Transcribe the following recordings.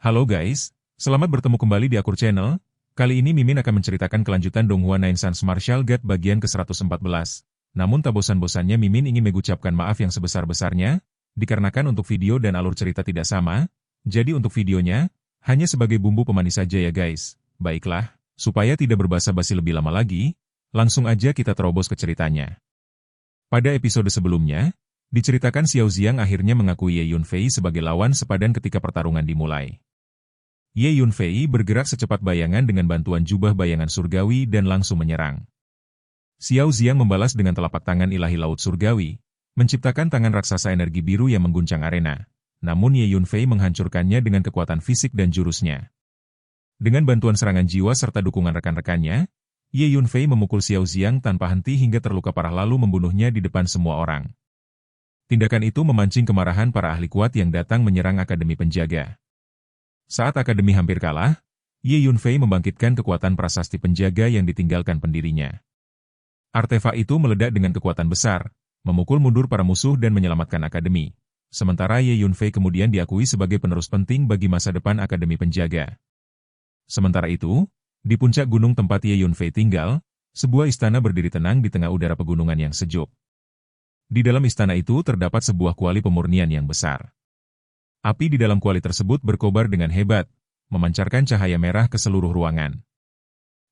Halo guys, selamat bertemu kembali di Akur Channel. Kali ini Mimin akan menceritakan kelanjutan Donghua Nine Sons Martial Guard bagian ke-114. Namun tak bosan-bosannya Mimin ingin mengucapkan maaf yang sebesar-besarnya, dikarenakan untuk video dan alur cerita tidak sama, jadi untuk videonya, hanya sebagai bumbu pemanis saja ya guys. Baiklah, supaya tidak berbasa-basi lebih lama lagi, langsung aja kita terobos ke ceritanya. Pada episode sebelumnya, diceritakan Xiao Xiang akhirnya mengakui Ye Yunfei sebagai lawan sepadan ketika pertarungan dimulai. Ye Yunfei bergerak secepat bayangan dengan bantuan jubah bayangan surgawi dan langsung menyerang. Xiao Xiang membalas dengan telapak tangan ilahi laut surgawi, menciptakan tangan raksasa energi biru yang mengguncang arena. Namun Ye Yunfei menghancurkannya dengan kekuatan fisik dan jurusnya. Dengan bantuan serangan jiwa serta dukungan rekan-rekannya, Ye Yunfei memukul Xiao Xiang tanpa henti hingga terluka parah lalu membunuhnya di depan semua orang. Tindakan itu memancing kemarahan para ahli kuat yang datang menyerang Akademi Penjaga. Saat Akademi hampir kalah, Ye Yunfei membangkitkan kekuatan prasasti penjaga yang ditinggalkan pendirinya. Artefak itu meledak dengan kekuatan besar, memukul mundur para musuh dan menyelamatkan Akademi. Sementara Ye Yunfei kemudian diakui sebagai penerus penting bagi masa depan Akademi Penjaga. Sementara itu, di puncak gunung tempat Ye Yunfei tinggal, sebuah istana berdiri tenang di tengah udara pegunungan yang sejuk. Di dalam istana itu terdapat sebuah kuali pemurnian yang besar. Api di dalam kuali tersebut berkobar dengan hebat, memancarkan cahaya merah ke seluruh ruangan.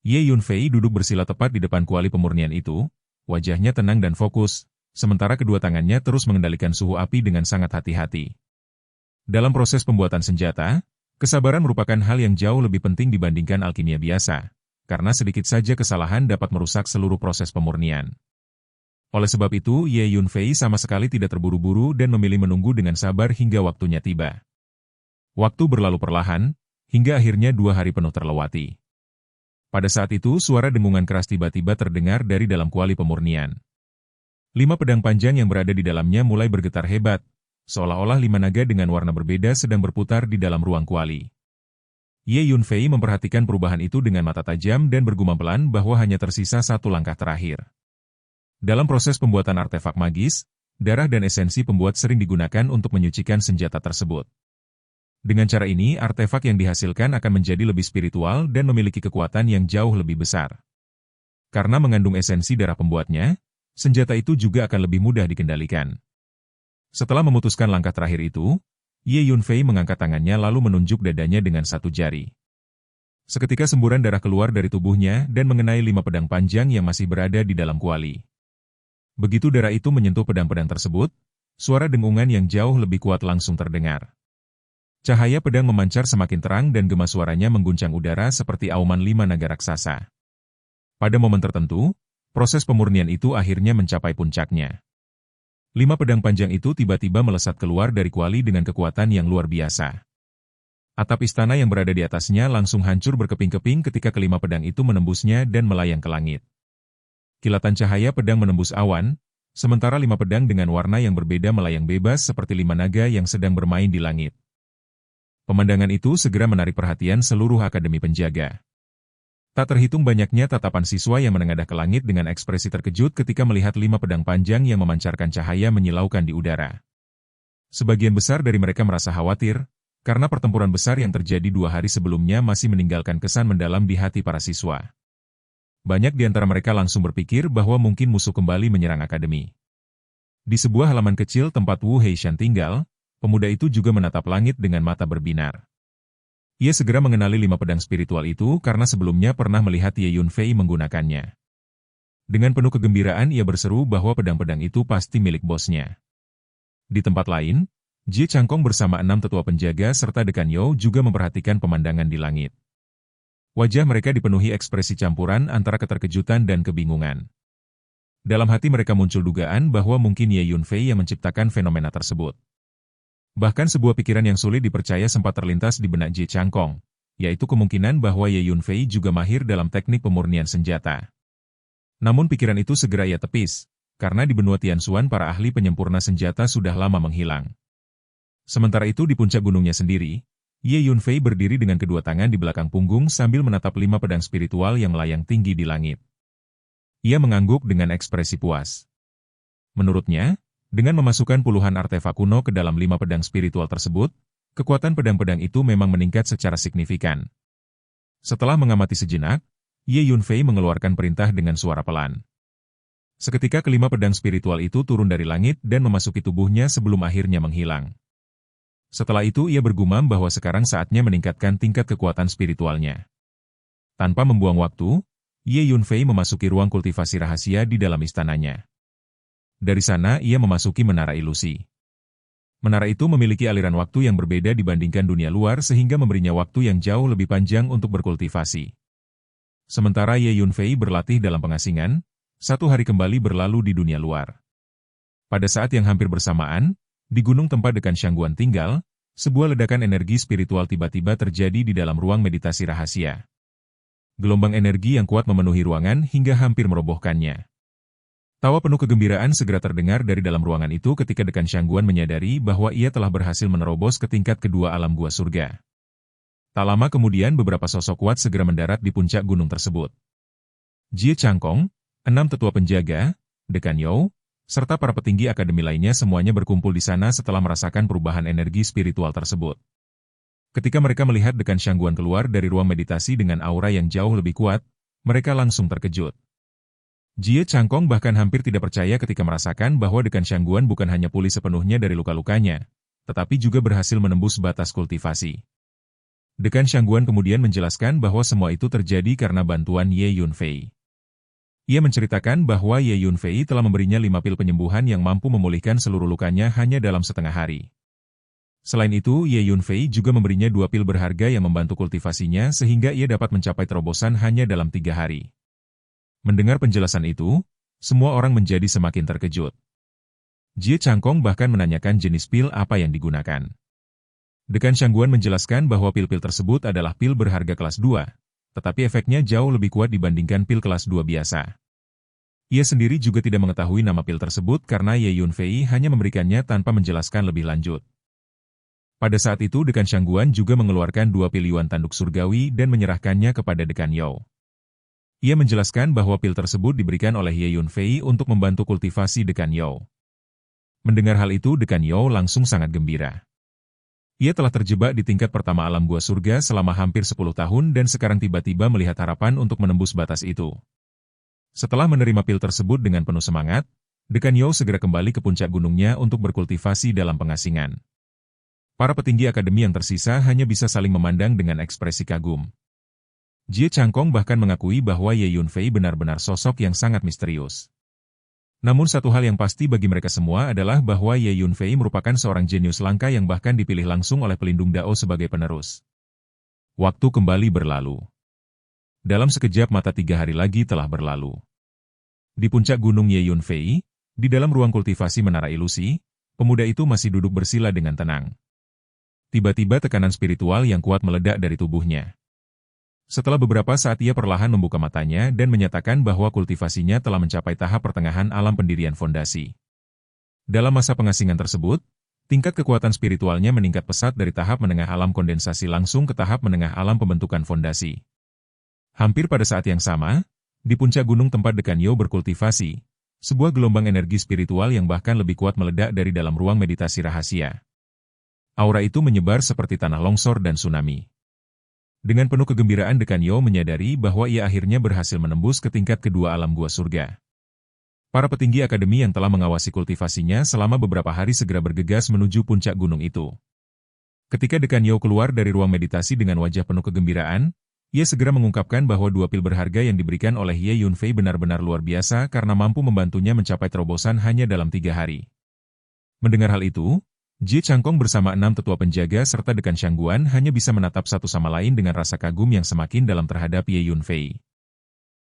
Ye Yunfei duduk bersila tepat di depan kuali pemurnian itu, wajahnya tenang dan fokus, sementara kedua tangannya terus mengendalikan suhu api dengan sangat hati-hati. Dalam proses pembuatan senjata, kesabaran merupakan hal yang jauh lebih penting dibandingkan alkimia biasa, karena sedikit saja kesalahan dapat merusak seluruh proses pemurnian. Oleh sebab itu, Ye Yunfei sama sekali tidak terburu-buru dan memilih menunggu dengan sabar hingga waktunya tiba. Waktu berlalu perlahan, hingga akhirnya 2 hari penuh terlewati. Pada saat itu, suara dengungan keras tiba-tiba terdengar dari dalam kuali pemurnian. 5 pedang panjang yang berada di dalamnya mulai bergetar hebat, seolah-olah 5 naga dengan warna berbeda sedang berputar di dalam ruang kuali. Ye Yunfei memperhatikan perubahan itu dengan mata tajam dan bergumam pelan bahwa hanya tersisa 1 langkah terakhir. Dalam proses pembuatan artefak magis, darah dan esensi pembuat sering digunakan untuk menyucikan senjata tersebut. Dengan cara ini, artefak yang dihasilkan akan menjadi lebih spiritual dan memiliki kekuatan yang jauh lebih besar. Karena mengandung esensi darah pembuatnya, senjata itu juga akan lebih mudah dikendalikan. Setelah memutuskan langkah terakhir itu, Ye Yunfei mengangkat tangannya lalu menunjuk dadanya dengan 1 jari. Seketika semburan darah keluar dari tubuhnya dan mengenai 5 pedang panjang yang masih berada di dalam kuali. Begitu darah itu menyentuh pedang-pedang tersebut, suara dengungan yang jauh lebih kuat langsung terdengar. Cahaya pedang memancar semakin terang dan gema suaranya mengguncang udara seperti auman 5 naga raksasa. Pada momen tertentu, proses pemurnian itu akhirnya mencapai puncaknya. 5 pedang panjang itu tiba-tiba melesat keluar dari kuali dengan kekuatan yang luar biasa. Atap istana yang berada di atasnya langsung hancur berkeping-keping ketika kelima pedang itu menembusnya dan melayang ke langit. Kilatan cahaya pedang menembus awan, sementara 5 pedang dengan warna yang berbeda melayang bebas seperti 5 naga yang sedang bermain di langit. Pemandangan itu segera menarik perhatian seluruh Akademi Penjaga. Tak terhitung banyaknya tatapan siswa yang menengadah ke langit dengan ekspresi terkejut ketika melihat 5 pedang panjang yang memancarkan cahaya menyilaukan di udara. Sebagian besar dari mereka merasa khawatir, karena pertempuran besar yang terjadi 2 hari sebelumnya masih meninggalkan kesan mendalam di hati para siswa. Banyak di antara mereka langsung berpikir bahwa mungkin musuh kembali menyerang akademi. Di sebuah halaman kecil tempat Wu Heishan tinggal, pemuda itu juga menatap langit dengan mata berbinar. Ia segera mengenali 5 pedang spiritual itu karena sebelumnya pernah melihat Ye Yunfei menggunakannya. Dengan penuh kegembiraan ia berseru bahwa pedang-pedang itu pasti milik bosnya. Di tempat lain, Jie Changkong bersama 6 tetua penjaga serta Dekan You juga memperhatikan pemandangan di langit. Wajah mereka dipenuhi ekspresi campuran antara keterkejutan dan kebingungan. Dalam hati mereka muncul dugaan bahwa mungkin Ye Yunfei yang menciptakan fenomena tersebut. Bahkan sebuah pikiran yang sulit dipercaya sempat terlintas di benak Jie Changkong, yaitu kemungkinan bahwa Ye Yunfei juga mahir dalam teknik pemurnian senjata. Namun pikiran itu segera ia tepis, karena di benua Tianxuan para ahli penyempurna senjata sudah lama menghilang. Sementara itu di puncak gunungnya sendiri, Ye Yunfei berdiri dengan kedua tangan di belakang punggung sambil menatap 5 pedang spiritual yang melayang tinggi di langit. Ia mengangguk dengan ekspresi puas. Menurutnya, dengan memasukkan puluhan artefak kuno ke dalam 5 pedang spiritual tersebut, Kekuatan pedang-pedang itu memang meningkat secara signifikan. Setelah mengamati sejenak, Ye Yunfei mengeluarkan perintah dengan suara pelan. Seketika kelima pedang spiritual itu turun dari langit dan memasuki tubuhnya sebelum akhirnya menghilang. Setelah itu ia bergumam bahwa sekarang saatnya meningkatkan tingkat kekuatan spiritualnya. Tanpa membuang waktu, Ye Yunfei memasuki ruang kultivasi rahasia di dalam istananya. Dari sana ia memasuki menara ilusi. Menara itu memiliki aliran waktu yang berbeda dibandingkan dunia luar sehingga memberinya waktu yang jauh lebih panjang untuk berkultivasi. Sementara Ye Yunfei berlatih dalam pengasingan, 1 hari kembali berlalu di dunia luar. Pada saat yang hampir bersamaan, di gunung tempat Dekan Shangguan tinggal, sebuah ledakan energi spiritual tiba-tiba terjadi di dalam ruang meditasi rahasia. Gelombang energi yang kuat memenuhi ruangan hingga hampir merobohkannya. Tawa penuh kegembiraan segera terdengar dari dalam ruangan itu ketika Dekan Shangguan menyadari bahwa ia telah berhasil menerobos ke tingkat kedua alam gua surga. Tak lama kemudian beberapa sosok kuat segera mendarat di puncak gunung tersebut. Jie Changkong, 6 tetua penjaga, Dekan You, serta para petinggi akademi lainnya semuanya berkumpul di sana setelah merasakan perubahan energi spiritual tersebut. Ketika mereka melihat Dekan Shangguan keluar dari ruang meditasi dengan aura yang jauh lebih kuat, mereka langsung terkejut. Jie Changkong bahkan hampir tidak percaya ketika merasakan bahwa Dekan Shangguan bukan hanya pulih sepenuhnya dari luka-lukanya, tetapi juga berhasil menembus batas kultivasi. Dekan Shangguan kemudian menjelaskan bahwa semua itu terjadi karena bantuan Ye Yunfei. Ia menceritakan bahwa Ye Yunfei telah memberinya 5 pil penyembuhan yang mampu memulihkan seluruh lukanya hanya dalam setengah hari. Selain itu, Ye Yunfei juga memberinya 2 pil berharga yang membantu kultivasinya sehingga ia dapat mencapai terobosan hanya dalam 3 hari. Mendengar penjelasan itu, semua orang menjadi semakin terkejut. Jie Changkong bahkan menanyakan jenis pil apa yang digunakan. Dekan Shangguan menjelaskan bahwa pil-pil tersebut adalah pil berharga kelas 2, tetapi efeknya jauh lebih kuat dibandingkan pil kelas 2 biasa. Ia sendiri juga tidak mengetahui nama pil tersebut karena Ye Yunfei hanya memberikannya tanpa menjelaskan lebih lanjut. Pada saat itu Dekan Shangguan juga mengeluarkan 2 pil Yuan tanduk surgawi dan menyerahkannya kepada Dekan You. Ia menjelaskan bahwa pil tersebut diberikan oleh Ye Yunfei untuk membantu kultivasi Dekan You. Mendengar hal itu Dekan You langsung sangat gembira. Ia telah terjebak di tingkat pertama alam gua surga selama hampir 10 tahun dan sekarang tiba-tiba melihat harapan untuk menembus batas itu. Setelah menerima pil tersebut dengan penuh semangat, Dekan You segera kembali ke puncak gunungnya untuk berkultivasi dalam pengasingan. Para petinggi akademi yang tersisa hanya bisa saling memandang dengan ekspresi kagum. Jie Changkong bahkan mengakui bahwa Ye Yunfei benar-benar sosok yang sangat misterius. Namun satu hal yang pasti bagi mereka semua adalah bahwa Ye Yunfei merupakan seorang jenius langka yang bahkan dipilih langsung oleh pelindung Dao sebagai penerus. Waktu kembali berlalu. Dalam sekejap mata 3 hari lagi telah berlalu. Di puncak gunung Ye Yunfei, di dalam ruang kultivasi menara ilusi, pemuda itu masih duduk bersila dengan tenang. Tiba-tiba tekanan spiritual yang kuat meledak dari tubuhnya. Setelah beberapa saat ia perlahan membuka matanya dan menyatakan bahwa kultivasinya telah mencapai tahap pertengahan alam pendirian fondasi. Dalam masa pengasingan tersebut, tingkat kekuatan spiritualnya meningkat pesat dari tahap menengah alam kondensasi langsung ke tahap menengah alam pembentukan fondasi. Hampir pada saat yang sama, di puncak gunung tempat Dekan You berkultivasi, sebuah gelombang energi spiritual yang bahkan lebih kuat meledak dari dalam ruang meditasi rahasia. Aura itu menyebar seperti tanah longsor dan tsunami. Dengan penuh kegembiraan Dekan You menyadari bahwa ia akhirnya berhasil menembus ke tingkat kedua alam gua surga. Para petinggi akademi yang telah mengawasi kultivasinya selama beberapa hari segera bergegas menuju puncak gunung itu. Ketika Dekan You keluar dari ruang meditasi dengan wajah penuh kegembiraan, ia segera mengungkapkan bahwa 2 pil berharga yang diberikan oleh Ye Yunfei benar-benar luar biasa karena mampu membantunya mencapai terobosan hanya dalam 3 hari. Mendengar hal itu, Jie Changkong bersama 6 tetua penjaga serta Dekan Shangguan hanya bisa menatap satu sama lain dengan rasa kagum yang semakin dalam terhadap Ye Yunfei.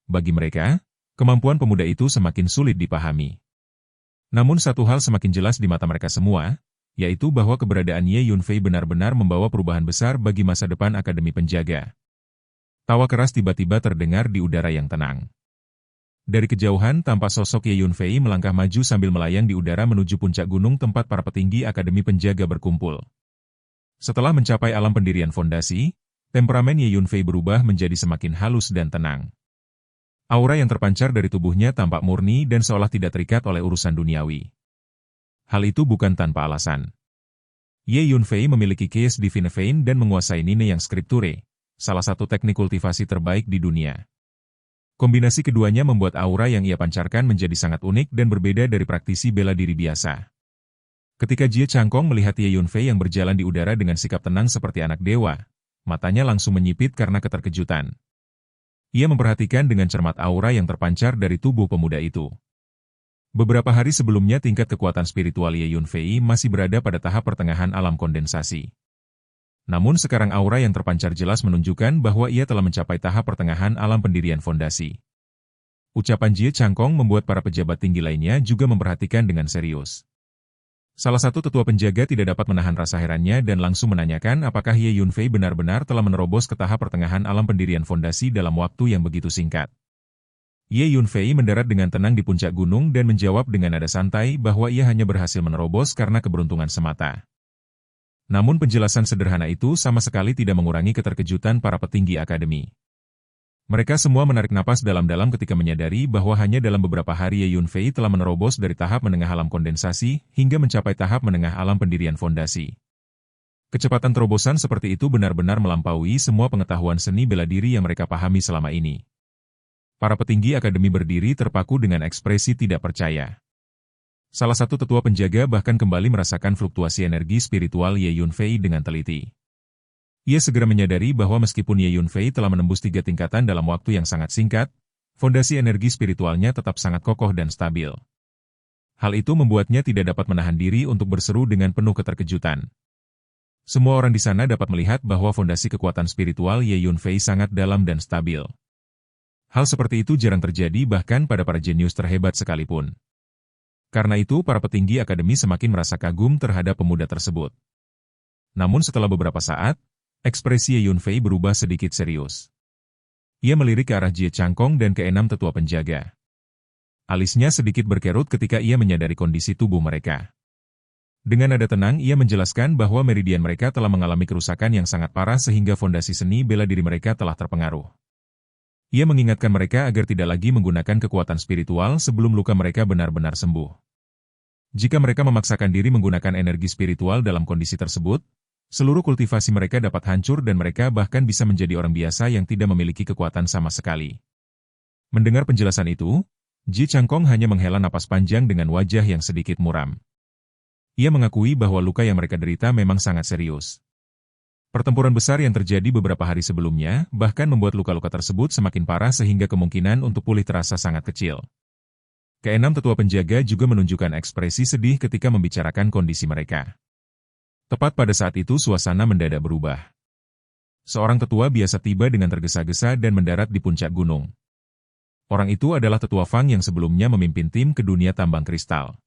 Bagi mereka, kemampuan pemuda itu semakin sulit dipahami. Namun satu hal semakin jelas di mata mereka semua, yaitu bahwa keberadaan Ye Yunfei benar-benar membawa perubahan besar bagi masa depan Akademi Penjaga. Tawa keras tiba-tiba terdengar di udara yang tenang. Dari kejauhan, tampak sosok Ye Yunfei melangkah maju sambil melayang di udara menuju puncak gunung tempat para petinggi Akademi Penjaga berkumpul. Setelah mencapai alam pendirian fondasi, temperamen Ye Yunfei berubah menjadi semakin halus dan tenang. Aura yang terpancar dari tubuhnya tampak murni dan seolah tidak terikat oleh urusan duniawi. Hal itu bukan tanpa alasan. Ye Yunfei memiliki Keys Divine Vein dan menguasai Nine yang Scripture, salah satu teknik kultivasi terbaik di dunia. Kombinasi keduanya membuat aura yang ia pancarkan menjadi sangat unik dan berbeda dari praktisi bela diri biasa. Ketika Jie Changkong melihat Ye Yunfei yang berjalan di udara dengan sikap tenang seperti anak dewa, matanya langsung menyipit karena keterkejutan. Ia memperhatikan dengan cermat aura yang terpancar dari tubuh pemuda itu. Beberapa hari sebelumnya tingkat kekuatan spiritual Ye Yunfei masih berada pada tahap pertengahan alam kondensasi. Namun sekarang aura yang terpancar jelas menunjukkan bahwa ia telah mencapai tahap pertengahan alam pendirian fondasi. Ucapan Jie Changkong membuat para pejabat tinggi lainnya juga memperhatikan dengan serius. Salah satu tetua penjaga tidak dapat menahan rasa herannya dan langsung menanyakan apakah Ye Yunfei benar-benar telah menerobos ke tahap pertengahan alam pendirian fondasi dalam waktu yang begitu singkat. Ye Yunfei mendarat dengan tenang di puncak gunung dan menjawab dengan nada santai bahwa ia hanya berhasil menerobos karena keberuntungan semata. Namun penjelasan sederhana itu sama sekali tidak mengurangi keterkejutan para petinggi akademi. Mereka semua menarik napas dalam-dalam ketika menyadari bahwa hanya dalam beberapa hari Ye Yunfei telah menerobos dari tahap menengah alam kondensasi hingga mencapai tahap menengah alam pendirian fondasi. Kecepatan terobosan seperti itu benar-benar melampaui semua pengetahuan seni bela diri yang mereka pahami selama ini. Para petinggi akademi berdiri terpaku dengan ekspresi tidak percaya. Salah satu tetua penjaga bahkan kembali merasakan fluktuasi energi spiritual Ye Yunfei dengan teliti. Ia segera menyadari bahwa meskipun Ye Yunfei telah menembus 3 tingkatan dalam waktu yang sangat singkat, fondasi energi spiritualnya tetap sangat kokoh dan stabil. Hal itu membuatnya tidak dapat menahan diri untuk berseru dengan penuh keterkejutan. Semua orang di sana dapat melihat bahwa fondasi kekuatan spiritual Ye Yunfei sangat dalam dan stabil. Hal seperti itu jarang terjadi bahkan pada para jenius terhebat sekalipun. Karena itu para petinggi akademi semakin merasa kagum terhadap pemuda tersebut. Namun setelah beberapa saat, ekspresi Ye Yunfei berubah sedikit serius. Ia melirik ke arah Jie Changkong dan ke-6 tetua penjaga. Alisnya sedikit berkerut ketika ia menyadari kondisi tubuh mereka. Dengan nada tenang ia menjelaskan bahwa meridian mereka telah mengalami kerusakan yang sangat parah sehingga fondasi seni bela diri mereka telah terpengaruh. Ia mengingatkan mereka agar tidak lagi menggunakan kekuatan spiritual sebelum luka mereka benar-benar sembuh. Jika mereka memaksakan diri menggunakan energi spiritual dalam kondisi tersebut, seluruh kultivasi mereka dapat hancur dan mereka bahkan bisa menjadi orang biasa yang tidak memiliki kekuatan sama sekali. Mendengar penjelasan itu, Jie Changkong hanya menghela napas panjang dengan wajah yang sedikit muram. Ia mengakui bahwa luka yang mereka derita memang sangat serius. Pertempuran besar yang terjadi beberapa hari sebelumnya bahkan membuat luka-luka tersebut semakin parah sehingga kemungkinan untuk pulih terasa sangat kecil. Ke-6 tetua penjaga juga menunjukkan ekspresi sedih ketika membicarakan kondisi mereka. Tepat pada saat itu suasana mendadak berubah. Seorang tetua biasa tiba dengan tergesa-gesa dan mendarat di puncak gunung. Orang itu adalah tetua Fang yang sebelumnya memimpin tim ke dunia tambang kristal.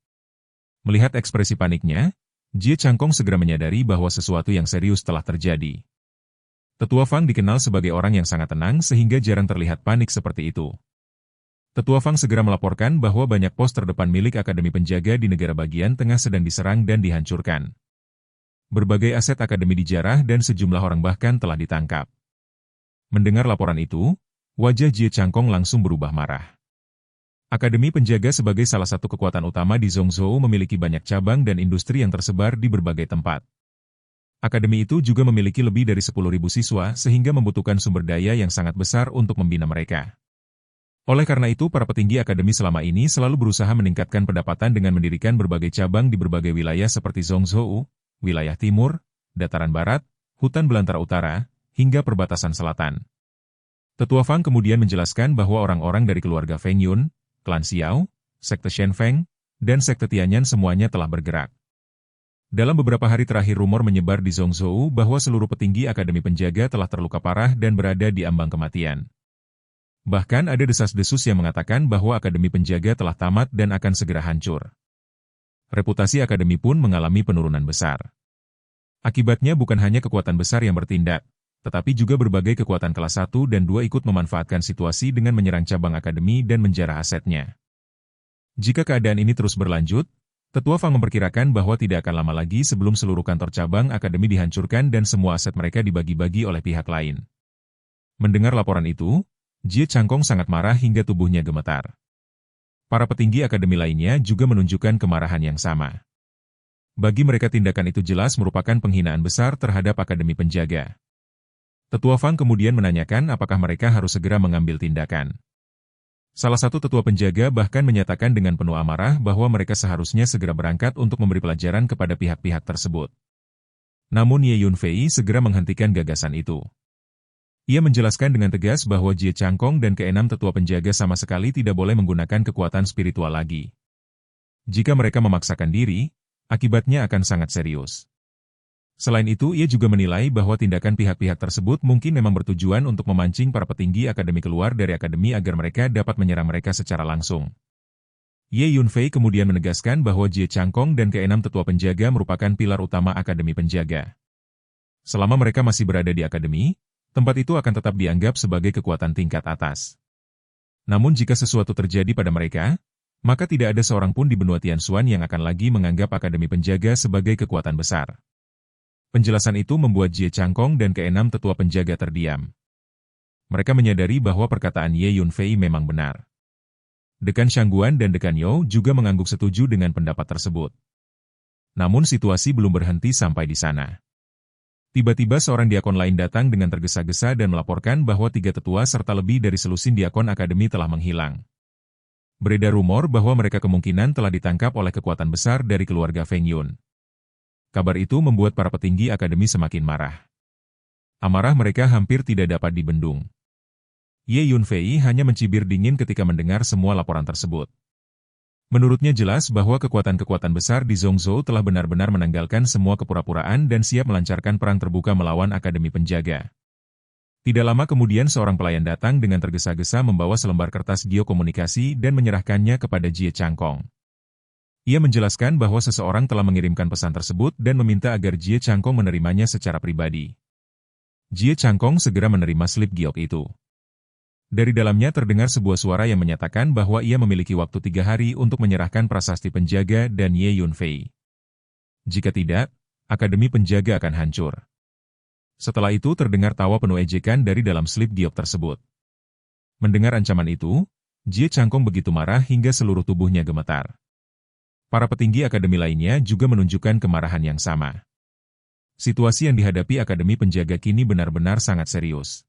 Melihat ekspresi paniknya, Jie Changkong segera menyadari bahwa sesuatu yang serius telah terjadi. Tetua Fang dikenal sebagai orang yang sangat tenang sehingga jarang terlihat panik seperti itu. Tetua Fang segera melaporkan bahwa banyak pos terdepan milik Akademi Penjaga di negara bagian tengah sedang diserang dan dihancurkan. Berbagai aset akademi dijarah dan sejumlah orang bahkan telah ditangkap. Mendengar laporan itu, wajah Jie Changkong langsung berubah marah. Akademi Penjaga sebagai salah satu kekuatan utama di Zhongzhou memiliki banyak cabang dan industri yang tersebar di berbagai tempat. Akademi itu juga memiliki lebih dari 10.000 siswa sehingga membutuhkan sumber daya yang sangat besar untuk membina mereka. Oleh karena itu, para petinggi akademi selama ini selalu berusaha meningkatkan pendapatan dengan mendirikan berbagai cabang di berbagai wilayah seperti Zhongzhou, wilayah timur, dataran barat, hutan belantara utara, hingga perbatasan selatan. Tetua Fang kemudian menjelaskan bahwa orang-orang dari keluarga Feng Yun, klan Xiao, sekte Shen Feng, dan sekte Tianyan semuanya telah bergerak. Dalam beberapa hari terakhir rumor menyebar di Zhongzhou bahwa seluruh petinggi Akademi Penjaga telah terluka parah dan berada di ambang kematian. Bahkan ada desas-desus yang mengatakan bahwa Akademi Penjaga telah tamat dan akan segera hancur. Reputasi Akademi pun mengalami penurunan besar. Akibatnya bukan hanya kekuatan besar yang bertindak, tetapi juga berbagai kekuatan kelas 1 dan 2 ikut memanfaatkan situasi dengan menyerang cabang akademi dan menjarah asetnya. Jika keadaan ini terus berlanjut, Tetua Fang memperkirakan bahwa tidak akan lama lagi sebelum seluruh kantor cabang akademi dihancurkan dan semua aset mereka dibagi-bagi oleh pihak lain. Mendengar laporan itu, Jie Changkong sangat marah hingga tubuhnya gemetar. Para petinggi akademi lainnya juga menunjukkan kemarahan yang sama. Bagi mereka tindakan itu jelas merupakan penghinaan besar terhadap Akademi Penjaga. Tetua Fang kemudian menanyakan apakah mereka harus segera mengambil tindakan. Salah satu tetua penjaga bahkan menyatakan dengan penuh amarah bahwa mereka seharusnya segera berangkat untuk memberi pelajaran kepada pihak-pihak tersebut. Namun Ye Yunfei segera menghentikan gagasan itu. Ia menjelaskan dengan tegas bahwa Jie Changkong dan keenam tetua penjaga sama sekali tidak boleh menggunakan kekuatan spiritual lagi. Jika mereka memaksakan diri, akibatnya akan sangat serius. Selain itu, ia juga menilai bahwa tindakan pihak-pihak tersebut mungkin memang bertujuan untuk memancing para petinggi akademi keluar dari akademi agar mereka dapat menyerang mereka secara langsung. Ye Yunfei kemudian menegaskan bahwa Jie Changkong dan keenam tetua penjaga merupakan pilar utama akademi penjaga. Selama mereka masih berada di akademi, tempat itu akan tetap dianggap sebagai kekuatan tingkat atas. Namun jika sesuatu terjadi pada mereka, maka tidak ada seorang pun di benua Tianxuan yang akan lagi menganggap Akademi Penjaga sebagai kekuatan besar. Penjelasan itu membuat Jie Changkong dan keenam tetua penjaga terdiam. Mereka menyadari bahwa perkataan Ye Yunfei memang benar. Dekan Shangguan dan Dekan You juga mengangguk setuju dengan pendapat tersebut. Namun situasi belum berhenti sampai di sana. Tiba-tiba seorang diakon lain datang dengan tergesa-gesa dan melaporkan bahwa 3 tetua serta lebih dari selusin diakon akademi telah menghilang. Beredar rumor bahwa mereka kemungkinan telah ditangkap oleh kekuatan besar dari keluarga Feng Yun. Kabar itu membuat para petinggi akademi semakin marah. Amarah mereka hampir tidak dapat dibendung. Ye Yunfei hanya mencibir dingin ketika mendengar semua laporan tersebut. Menurutnya jelas bahwa kekuatan-kekuatan besar di Zhongzhou telah benar-benar menanggalkan semua kepura-puraan dan siap melancarkan perang terbuka melawan Akademi Penjaga. Tidak lama kemudian seorang pelayan datang dengan tergesa-gesa membawa selembar kertas geokomunikasi dan menyerahkannya kepada Jie Changkong. Ia menjelaskan bahwa seseorang telah mengirimkan pesan tersebut dan meminta agar Jie Changkong menerimanya secara pribadi. Jie Changkong segera menerima slip giok itu. Dari dalamnya terdengar sebuah suara yang menyatakan bahwa ia memiliki waktu 3 hari untuk menyerahkan prasasti penjaga dan Ye Yunfei. Jika tidak, Akademi Penjaga akan hancur. Setelah itu terdengar tawa penuh ejekan dari dalam slip giok tersebut. Mendengar ancaman itu, Jie Changkong begitu marah hingga seluruh tubuhnya gemetar. Para petinggi akademi lainnya juga menunjukkan kemarahan yang sama. Situasi yang dihadapi Akademi Penjaga kini benar-benar sangat serius.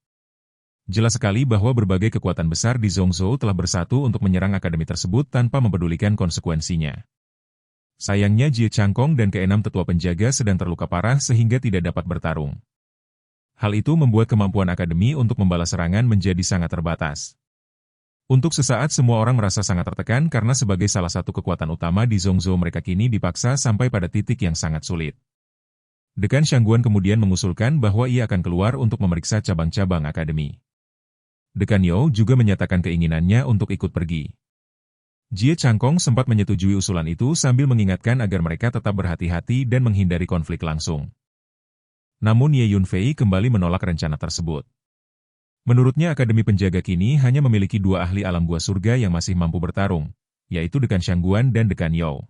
Jelas sekali bahwa berbagai kekuatan besar di Zhongzhou telah bersatu untuk menyerang akademi tersebut tanpa mempedulikan konsekuensinya. Sayangnya Jie Changkong dan keenam tetua penjaga sedang terluka parah sehingga tidak dapat bertarung. Hal itu membuat kemampuan akademi untuk membalas serangan menjadi sangat terbatas. Untuk sesaat semua orang merasa sangat tertekan karena sebagai salah satu kekuatan utama di Zhongzhou mereka kini dipaksa sampai pada titik yang sangat sulit. Dekan Shangguan kemudian mengusulkan bahwa ia akan keluar untuk memeriksa cabang-cabang akademi. Dekan You juga menyatakan keinginannya untuk ikut pergi. Jie Changkong sempat menyetujui usulan itu sambil mengingatkan agar mereka tetap berhati-hati dan menghindari konflik langsung. Namun Ye Yunfei kembali menolak rencana tersebut. Menurutnya Akademi Penjaga kini hanya memiliki 2 ahli alam gua surga yang masih mampu bertarung, yaitu Dekan Shangguan dan Dekan You.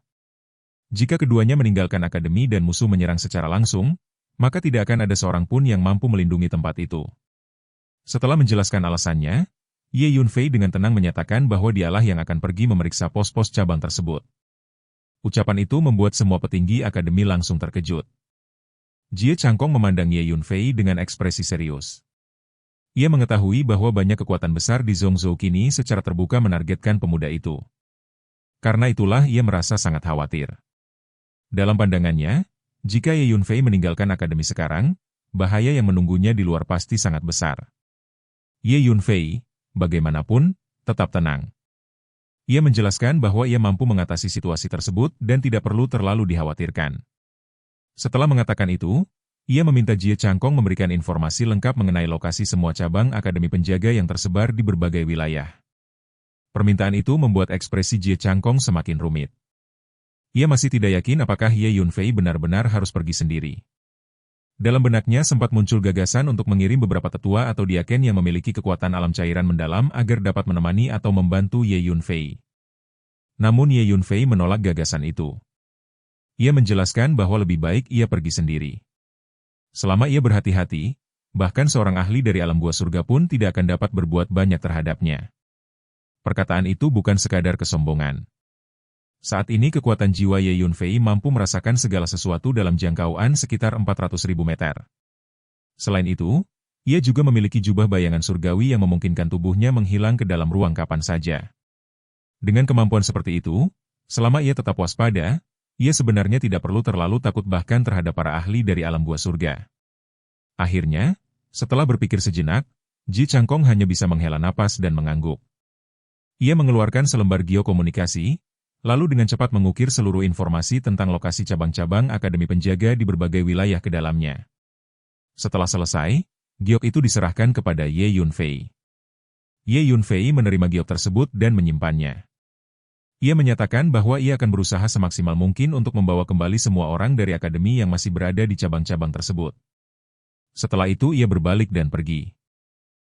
Jika keduanya meninggalkan akademi dan musuh menyerang secara langsung, maka tidak akan ada seorang pun yang mampu melindungi tempat itu. Setelah menjelaskan alasannya, Ye Yunfei dengan tenang menyatakan bahwa dialah yang akan pergi memeriksa pos-pos cabang tersebut. Ucapan itu membuat semua petinggi akademi langsung terkejut. Jie Changkong memandang Ye Yunfei dengan ekspresi serius. Ia mengetahui bahwa banyak kekuatan besar di Zhongzhou kini secara terbuka menargetkan pemuda itu. Karena itulah ia merasa sangat khawatir. Dalam pandangannya, jika Ye Yunfei meninggalkan akademi sekarang, bahaya yang menunggunya di luar pasti sangat besar. Ye Yunfei, bagaimanapun, tetap tenang. Ia menjelaskan bahwa ia mampu mengatasi situasi tersebut dan tidak perlu terlalu dikhawatirkan. Setelah mengatakan itu, ia meminta Jie Changkong memberikan informasi lengkap mengenai lokasi semua cabang Akademi Penjaga yang tersebar di berbagai wilayah. Permintaan itu membuat ekspresi Jie Changkong semakin rumit. Ia masih tidak yakin apakah Ye Yunfei benar-benar harus pergi sendiri. Dalam benaknya sempat muncul gagasan untuk mengirim beberapa tetua atau diaken yang memiliki kekuatan alam cairan mendalam agar dapat menemani atau membantu Ye Yunfei. Namun Ye Yunfei menolak gagasan itu. Ia menjelaskan bahwa lebih baik ia pergi sendiri. Selama ia berhati-hati, bahkan seorang ahli dari alam gua surga pun tidak akan dapat berbuat banyak terhadapnya. Perkataan itu bukan sekadar kesombongan. Saat ini kekuatan jiwa Ye Yunfei mampu merasakan segala sesuatu dalam jangkauan sekitar 400.000 meter. Selain itu, ia juga memiliki jubah bayangan surgawi yang memungkinkan tubuhnya menghilang ke dalam ruang kapan saja. Dengan kemampuan seperti itu, selama ia tetap waspada, ia sebenarnya tidak perlu terlalu takut bahkan terhadap para ahli dari alam buah surga. Akhirnya, setelah berpikir sejenak, Ji Changkong hanya bisa menghela napas dan mengangguk. Ia mengeluarkan selembar geokomunikasi, lalu dengan cepat mengukir seluruh informasi tentang lokasi cabang-cabang Akademi Penjaga di berbagai wilayah ke dalamnya. Setelah selesai, giok itu diserahkan kepada Ye Yunfei. Ye Yunfei menerima giok tersebut dan menyimpannya. Ia menyatakan bahwa ia akan berusaha semaksimal mungkin untuk membawa kembali semua orang dari akademi yang masih berada di cabang-cabang tersebut. Setelah itu ia berbalik dan pergi.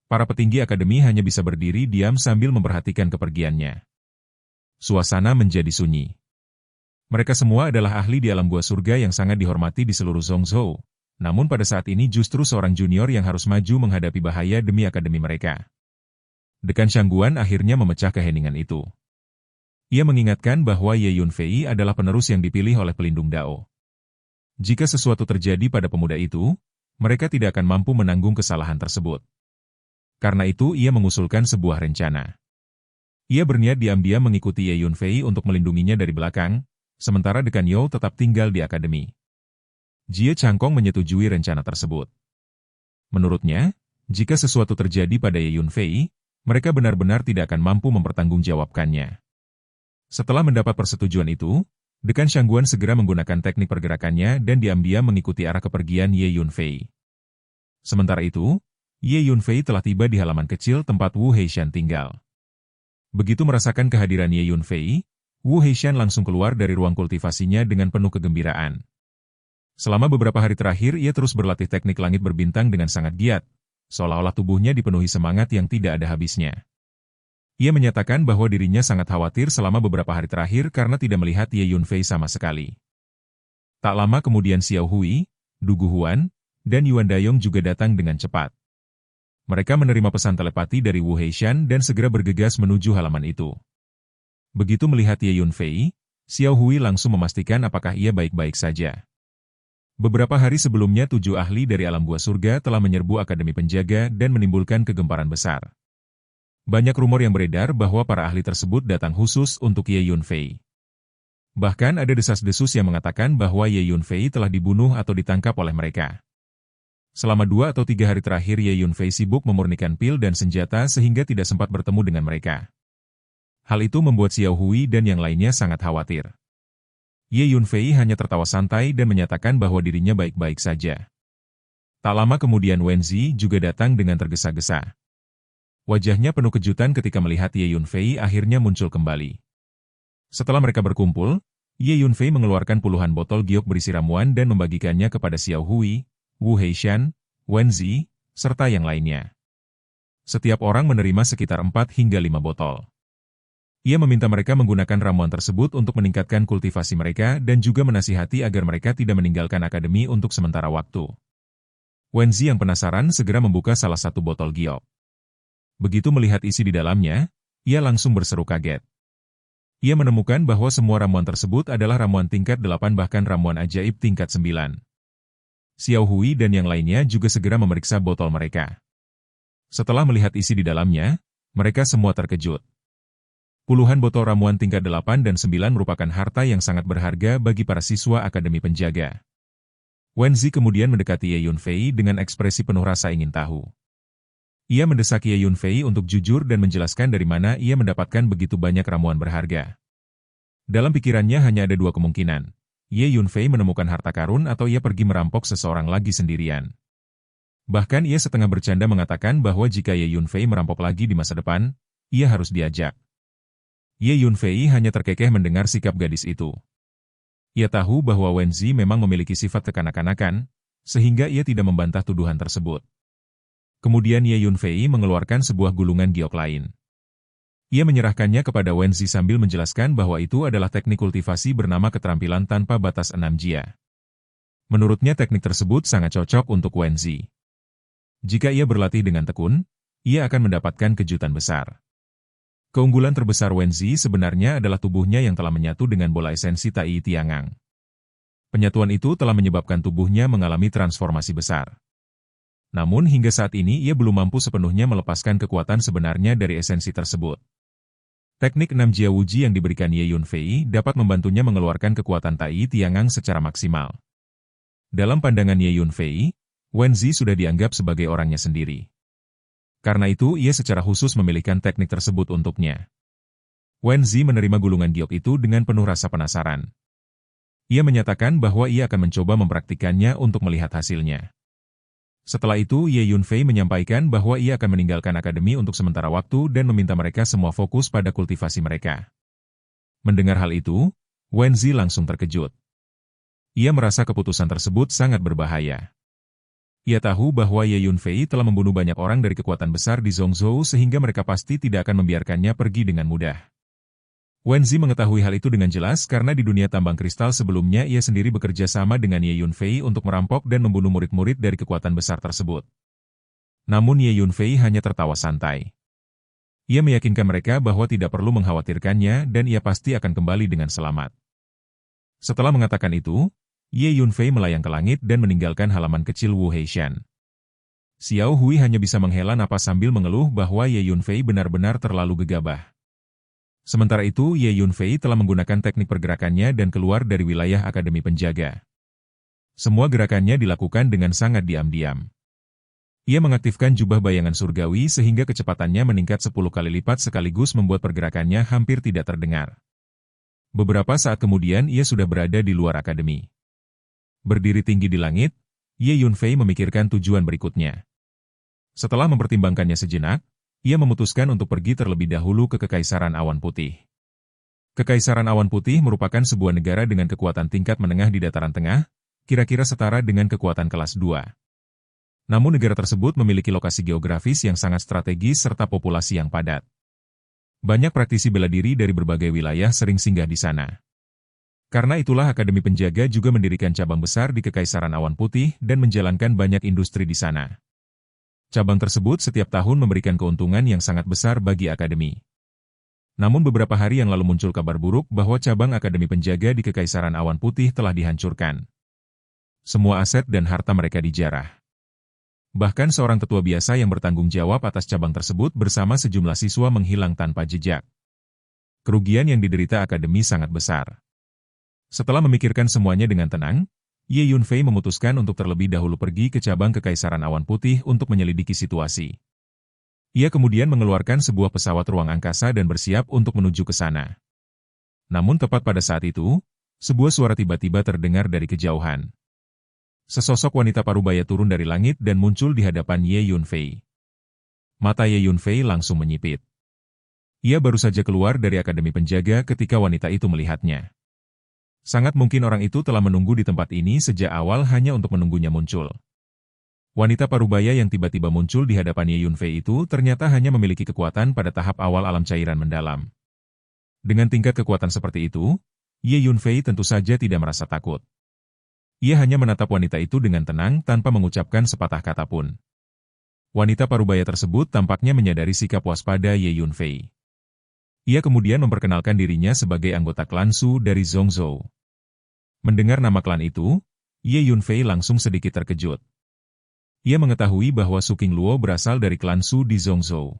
Para petinggi akademi hanya bisa berdiri diam sambil memperhatikan kepergiannya. Suasana menjadi sunyi. Mereka semua adalah ahli di alam gua surga yang sangat dihormati di seluruh Zhongzhou. Namun pada saat ini justru seorang junior yang harus maju menghadapi bahaya demi akademi mereka. Dekan Shangguan akhirnya memecah keheningan itu. Ia mengingatkan bahwa Ye Yunfei adalah penerus yang dipilih oleh pelindung Dao. Jika sesuatu terjadi pada pemuda itu, mereka tidak akan mampu menanggung kesalahan tersebut. Karena itu ia mengusulkan sebuah rencana. Ia berniat diam-diam mengikuti Ye Yunfei untuk melindunginya dari belakang, sementara Dekan You tetap tinggal di akademi. Jie Changkong menyetujui rencana tersebut. Menurutnya, jika sesuatu terjadi pada Ye Yunfei, mereka benar-benar tidak akan mampu mempertanggungjawabkannya. Setelah mendapat persetujuan itu, Dekan Shangguan segera menggunakan teknik pergerakannya dan diam-diam mengikuti arah kepergian Ye Yunfei. Sementara itu, Ye Yunfei telah tiba di halaman kecil tempat Wu Heishan tinggal. Begitu merasakan kehadiran Ye Yunfei, Wu Heishan langsung keluar dari ruang kultivasinya dengan penuh kegembiraan. Selama beberapa hari terakhir ia terus berlatih teknik langit berbintang dengan sangat giat, seolah-olah tubuhnya dipenuhi semangat yang tidak ada habisnya. Ia menyatakan bahwa dirinya sangat khawatir selama beberapa hari terakhir karena tidak melihat Ye Yunfei sama sekali. Tak lama kemudian Xiao Hui, Du Guhuan, dan Yuan Dayong juga datang dengan cepat. Mereka menerima pesan telepati dari Wu Heishan dan segera bergegas menuju halaman itu. Begitu melihat Ye Yunfei, Xiao Hui langsung memastikan apakah ia baik-baik saja. Beberapa hari sebelumnya 7 ahli dari alam buah surga telah menyerbu Akademi Penjaga dan menimbulkan kegemparan besar. Banyak rumor yang beredar bahwa para ahli tersebut datang khusus untuk Ye Yunfei. Bahkan ada desas-desus yang mengatakan bahwa Ye Yunfei telah dibunuh atau ditangkap oleh mereka. Selama 2 atau 3 hari terakhir Ye Yunfei sibuk memurnikan pil dan senjata sehingga tidak sempat bertemu dengan mereka. Hal itu membuat Xiao Hui dan yang lainnya sangat khawatir. Ye Yunfei hanya tertawa santai dan menyatakan bahwa dirinya baik-baik saja. Tak lama kemudian Wen Zi juga datang dengan tergesa-gesa. Wajahnya penuh kejutan ketika melihat Ye Yunfei akhirnya muncul kembali. Setelah mereka berkumpul, Ye Yunfei mengeluarkan puluhan botol giok berisi ramuan dan membagikannya kepada Xiao Hui, Wu Heishan, Wen Zi, serta yang lainnya. Setiap orang menerima sekitar 4 hingga 5 botol. Ia meminta mereka menggunakan ramuan tersebut untuk meningkatkan kultivasi mereka dan juga menasihati agar mereka tidak meninggalkan akademi untuk sementara waktu. Wen Zi yang penasaran segera membuka salah satu botol giok. Begitu melihat isi di dalamnya, ia langsung berseru kaget. Ia menemukan bahwa semua ramuan tersebut adalah ramuan tingkat 8 bahkan ramuan ajaib tingkat 9. Xiao Hui dan yang lainnya juga segera memeriksa botol mereka. Setelah melihat isi di dalamnya, mereka semua terkejut. Puluhan botol ramuan tingkat 8 dan 9 merupakan harta yang sangat berharga bagi para siswa Akademi Penjaga. Wen Zi kemudian mendekati Ye Yunfei dengan ekspresi penuh rasa ingin tahu. Ia mendesak Ye Yunfei untuk jujur dan menjelaskan dari mana ia mendapatkan begitu banyak ramuan berharga. Dalam pikirannya hanya ada 2 kemungkinan. Ye Yunfei menemukan harta karun atau ia pergi merampok seseorang lagi sendirian. Bahkan ia setengah bercanda mengatakan bahwa jika Ye Yunfei merampok lagi di masa depan, ia harus diajak. Ye Yunfei hanya terkekeh mendengar sikap gadis itu. Ia tahu bahwa Wen Zi memang memiliki sifat kekanak-kanakan, sehingga ia tidak membantah tuduhan tersebut. Kemudian Ye Yunfei mengeluarkan sebuah gulungan giok lain. Ia menyerahkannya kepada Wen Zi sambil menjelaskan bahwa itu adalah teknik kultivasi bernama keterampilan tanpa batas 6 jia. Menurutnya teknik tersebut sangat cocok untuk Wen Zi. Jika ia berlatih dengan tekun, ia akan mendapatkan kejutan besar. Keunggulan terbesar Wenzi sebenarnya adalah tubuhnya yang telah menyatu dengan bola esensi Tai Tiangang. Penyatuan itu telah menyebabkan tubuhnya mengalami transformasi besar. Namun hingga saat ini ia belum mampu sepenuhnya melepaskan kekuatan sebenarnya dari esensi tersebut. Teknik 6 Jia Wuji yang diberikan Ye Yunfei dapat membantunya mengeluarkan kekuatan Tai Tiangang secara maksimal. Dalam pandangan Ye Yunfei, Wenzi sudah dianggap sebagai orangnya sendiri. Karena itu ia secara khusus memilihkan teknik tersebut untuknya. Wenzi menerima gulungan giok itu dengan penuh rasa penasaran. Ia menyatakan bahwa ia akan mencoba mempraktikannya untuk melihat hasilnya. Setelah itu Ye Yunfei menyampaikan bahwa ia akan meninggalkan akademi untuk sementara waktu dan meminta mereka semua fokus pada kultivasi mereka. Mendengar hal itu, Wenzi langsung terkejut. Ia merasa keputusan tersebut sangat berbahaya. Ia tahu bahwa Ye Yunfei telah membunuh banyak orang dari kekuatan besar di Zhongzhou sehingga mereka pasti tidak akan membiarkannya pergi dengan mudah. Wenzi mengetahui hal itu dengan jelas karena di dunia tambang kristal sebelumnya ia sendiri bekerja sama dengan Ye Yunfei untuk merampok dan membunuh murid-murid dari kekuatan besar tersebut. Namun Ye Yunfei hanya tertawa santai. Ia meyakinkan mereka bahwa tidak perlu mengkhawatirkannya dan ia pasti akan kembali dengan selamat. Setelah mengatakan itu, Ye Yunfei melayang ke langit dan meninggalkan halaman kecil Wu Heishan. Xiao Hui hanya bisa menghela napas sambil mengeluh bahwa Ye Yunfei benar-benar terlalu gegabah. Sementara itu Ye Yunfei telah menggunakan teknik pergerakannya dan keluar dari wilayah Akademi Penjaga. Semua gerakannya dilakukan dengan sangat diam-diam. Ia mengaktifkan jubah bayangan surgawi sehingga kecepatannya meningkat 10 kali lipat sekaligus membuat pergerakannya hampir tidak terdengar. Beberapa saat kemudian ia sudah berada di luar akademi. Berdiri tinggi di langit, Ye Yunfei memikirkan tujuan berikutnya. Setelah mempertimbangkannya sejenak, ia memutuskan untuk pergi terlebih dahulu ke Kekaisaran Awan Putih. Kekaisaran Awan Putih merupakan sebuah negara dengan kekuatan tingkat menengah di dataran tengah, kira-kira setara dengan kekuatan kelas 2. Namun negara tersebut memiliki lokasi geografis yang sangat strategis serta populasi yang padat. Banyak praktisi bela diri dari berbagai wilayah sering singgah di sana. Karena itulah Akademi Penjaga juga mendirikan cabang besar di Kekaisaran Awan Putih dan menjalankan banyak industri di sana. Cabang tersebut setiap tahun memberikan keuntungan yang sangat besar bagi Akademi. Namun beberapa hari yang lalu muncul kabar buruk bahwa cabang Akademi Penjaga di Kekaisaran Awan Putih telah dihancurkan. Semua aset dan harta mereka dijarah. Bahkan seorang tetua biasa yang bertanggung jawab atas cabang tersebut bersama sejumlah siswa menghilang tanpa jejak. Kerugian yang diderita Akademi sangat besar. Setelah memikirkan semuanya dengan tenang, Ye Yunfei memutuskan untuk terlebih dahulu pergi ke cabang Kekaisaran Awan Putih untuk menyelidiki situasi. Ia kemudian mengeluarkan sebuah pesawat ruang angkasa dan bersiap untuk menuju ke sana. Namun tepat pada saat itu, sebuah suara tiba-tiba terdengar dari kejauhan. Sesosok wanita parubaya turun dari langit dan muncul di hadapan Ye Yunfei. Mata Ye Yunfei langsung menyipit. Ia baru saja keluar dari Akademi Penjaga ketika wanita itu melihatnya. Sangat mungkin orang itu telah menunggu di tempat ini sejak awal hanya untuk menunggunya muncul. Wanita parubaya yang tiba-tiba muncul di hadapan Ye Yunfei itu ternyata hanya memiliki kekuatan pada tahap awal alam cairan mendalam. Dengan tingkat kekuatan seperti itu, Ye Yunfei tentu saja tidak merasa takut. Ia hanya menatap wanita itu dengan tenang tanpa mengucapkan sepatah kata pun. Wanita parubaya tersebut tampaknya menyadari sikap waspada Ye Yunfei. Ia kemudian memperkenalkan dirinya sebagai anggota klan Su dari Zhongzhou. Mendengar nama klan itu, Ye Yunfei langsung sedikit terkejut. Ia mengetahui bahwa Su Qingluo berasal dari klan Su di Zhongzhou.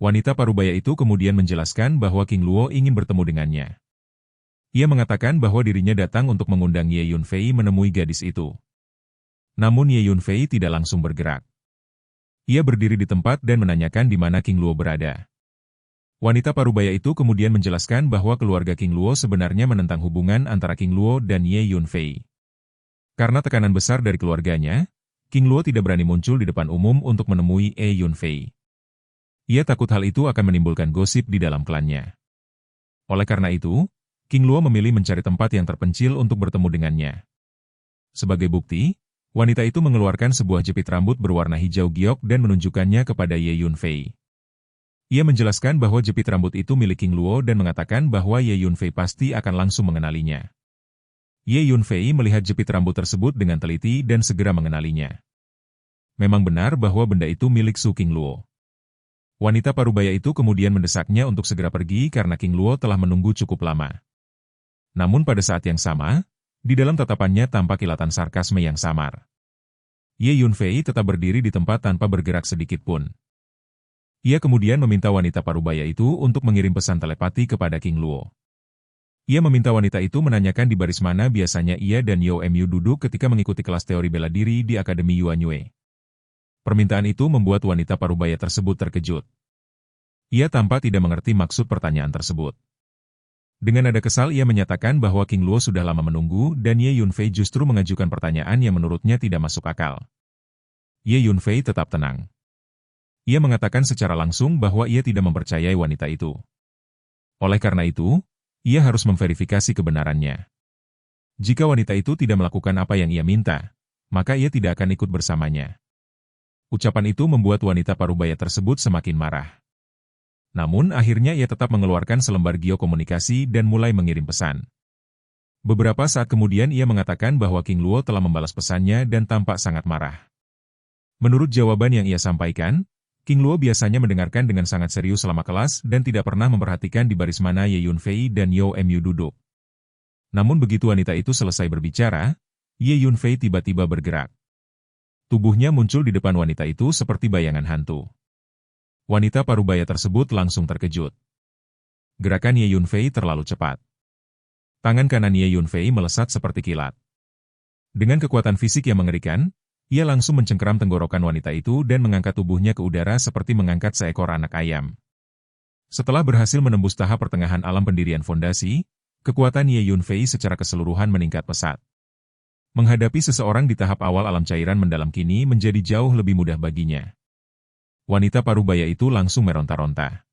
Wanita parubaya itu kemudian menjelaskan bahwa Qingluo ingin bertemu dengannya. Ia mengatakan bahwa dirinya datang untuk mengundang Ye Yunfei menemui gadis itu. Namun Ye Yunfei tidak langsung bergerak. Ia berdiri di tempat dan menanyakan di mana Qingluo berada. Wanita parubaya itu kemudian menjelaskan bahwa keluarga Qingluo sebenarnya menentang hubungan antara Qingluo dan Ye Yunfei. Karena tekanan besar dari keluarganya, Qingluo tidak berani muncul di depan umum untuk menemui Ye Yunfei. Ia takut hal itu akan menimbulkan gosip di dalam klannya. Oleh karena itu, Qingluo memilih mencari tempat yang terpencil untuk bertemu dengannya. Sebagai bukti, wanita itu mengeluarkan sebuah jepit rambut berwarna hijau giok dan menunjukkannya kepada Ye Yunfei. Ia menjelaskan bahwa jepit rambut itu milik Qingluo dan mengatakan bahwa Ye Yunfei pasti akan langsung mengenalinya. Ye Yunfei melihat jepit rambut tersebut dengan teliti dan segera mengenalinya. Memang benar bahwa benda itu milik Su Qingluo. Wanita parubaya itu kemudian mendesaknya untuk segera pergi karena King Luo telah menunggu cukup lama. Namun pada saat yang sama, di dalam tatapannya tampak kilatan sarkasme yang samar. Ye Yunfei tetap berdiri di tempat tanpa bergerak sedikit pun. Ia kemudian meminta wanita parubaya itu untuk mengirim pesan telepati kepada King Luo. Ia meminta wanita itu menanyakan di baris mana biasanya ia dan Yao Mu duduk ketika mengikuti kelas teori bela diri di Akademi Yuanyue. Permintaan itu membuat wanita parubaya tersebut terkejut. Ia tampak tidak mengerti maksud pertanyaan tersebut. Dengan nada kesal ia menyatakan bahwa King Luo sudah lama menunggu dan Ye Yunfei justru mengajukan pertanyaan yang menurutnya tidak masuk akal. Ye Yunfei tetap tenang. Ia mengatakan secara langsung bahwa ia tidak mempercayai wanita itu. Oleh karena itu, ia harus memverifikasi kebenarannya. Jika wanita itu tidak melakukan apa yang ia minta, maka ia tidak akan ikut bersamanya. Ucapan itu membuat wanita parubaya tersebut semakin marah. Namun akhirnya ia tetap mengeluarkan selembar geokomunikasi dan mulai mengirim pesan. Beberapa saat kemudian ia mengatakan bahwa King Luo telah membalas pesannya dan tampak sangat marah. Menurut jawaban yang ia sampaikan, King Luo biasanya mendengarkan dengan sangat serius selama kelas dan tidak pernah memperhatikan di baris mana Ye Yunfei dan Yao Mu duduk. Namun begitu wanita itu selesai berbicara, Ye Yunfei tiba-tiba bergerak. Tubuhnya muncul di depan wanita itu seperti bayangan hantu. Wanita parubaya tersebut langsung terkejut. Gerakan Ye Yunfei terlalu cepat. Tangan kanan Ye Yunfei melesat seperti kilat. Dengan kekuatan fisik yang mengerikan, ia langsung mencengkeram tenggorokan wanita itu dan mengangkat tubuhnya ke udara seperti mengangkat seekor anak ayam. Setelah berhasil menembus tahap pertengahan alam pendirian fondasi, kekuatan Ye Yunfei secara keseluruhan meningkat pesat. Menghadapi seseorang di tahap awal alam cairan mendalam kini menjadi jauh lebih mudah baginya. Wanita parubaya itu langsung meronta-ronta.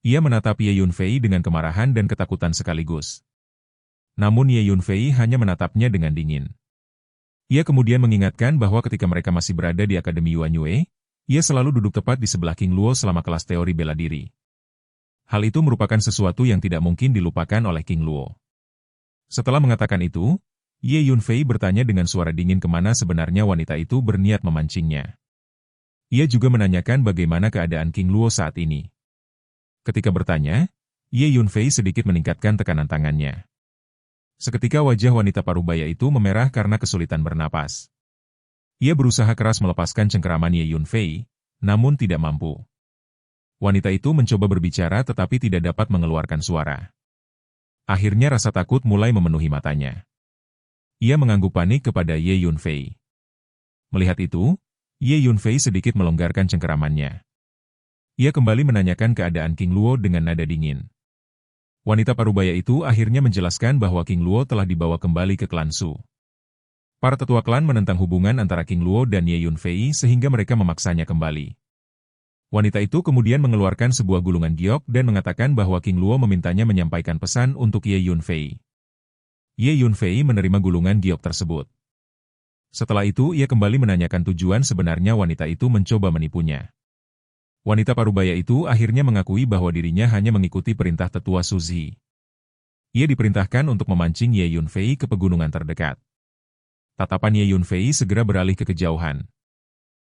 Ia menatap Ye Yunfei dengan kemarahan dan ketakutan sekaligus. Namun Ye Yunfei hanya menatapnya dengan dingin. Ia kemudian mengingatkan bahwa ketika mereka masih berada di Akademi Yuanyue, ia selalu duduk tepat di sebelah King Luo selama kelas teori bela diri. Hal itu merupakan sesuatu yang tidak mungkin dilupakan oleh King Luo. Setelah mengatakan itu, Ye Yunfei bertanya dengan suara dingin kemana sebenarnya wanita itu berniat memancingnya. Ia juga menanyakan bagaimana keadaan King Luo saat ini. Ketika bertanya, Ye Yunfei sedikit meningkatkan tekanan tangannya. Seketika wajah wanita parubaya itu memerah karena kesulitan bernapas. Ia berusaha keras melepaskan cengkeraman Ye Yunfei, namun tidak mampu. Wanita itu mencoba berbicara tetapi tidak dapat mengeluarkan suara. Akhirnya rasa takut mulai memenuhi matanya. Ia mengangguk panik kepada Ye Yunfei. Melihat itu, Ye Yunfei sedikit melonggarkan cengkeramannya. Ia kembali menanyakan keadaan King Luo dengan nada dingin. Wanita parubaya itu akhirnya menjelaskan bahwa King Luo telah dibawa kembali ke klan Su. Para tetua klan menentang hubungan antara King Luo dan Ye Yunfei sehingga mereka memaksanya kembali. Wanita itu kemudian mengeluarkan sebuah gulungan giok dan mengatakan bahwa King Luo memintanya menyampaikan pesan untuk Ye Yunfei. Ye Yunfei menerima gulungan giok tersebut. Setelah itu ia kembali menanyakan tujuan sebenarnya wanita itu mencoba menipunya. Wanita parubaya itu akhirnya mengakui bahwa dirinya hanya mengikuti perintah tetua Suzi. Ia diperintahkan untuk memancing Ye Yunfei ke pegunungan terdekat. Tatapan Ye Yunfei segera beralih ke kejauhan.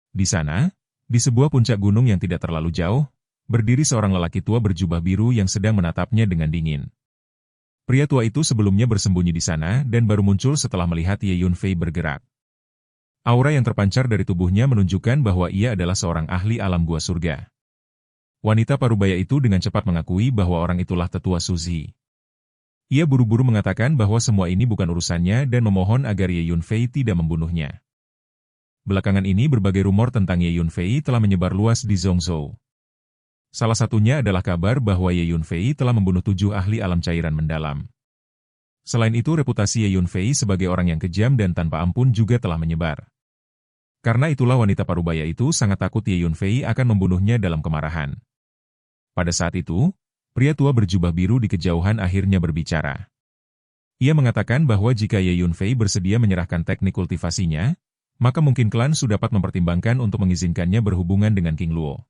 Di sana, di sebuah puncak gunung yang tidak terlalu jauh, berdiri seorang lelaki tua berjubah biru yang sedang menatapnya dengan dingin. Pria tua itu sebelumnya bersembunyi di sana dan baru muncul setelah melihat Ye Yunfei bergerak. Aura yang terpancar dari tubuhnya menunjukkan bahwa ia adalah seorang ahli alam gua surga. Wanita parubaya itu dengan cepat mengakui bahwa orang itulah tetua Suzi. Ia buru-buru mengatakan bahwa semua ini bukan urusannya dan memohon agar Ye Yunfei tidak membunuhnya. Belakangan ini berbagai rumor tentang Ye Yunfei telah menyebar luas di Zhongzhou. Salah satunya adalah kabar bahwa Ye Yunfei telah membunuh 7 ahli alam cairan mendalam. Selain itu reputasi Ye Yunfei sebagai orang yang kejam dan tanpa ampun juga telah menyebar. Karena itulah wanita parubaya itu sangat takut Ye Yunfei akan membunuhnya dalam kemarahan. Pada saat itu, pria tua berjubah biru di kejauhan akhirnya berbicara. Ia mengatakan bahwa jika Ye Yunfei bersedia menyerahkan teknik kultivasinya, maka mungkin klan Su dapat mempertimbangkan untuk mengizinkannya berhubungan dengan King Luo.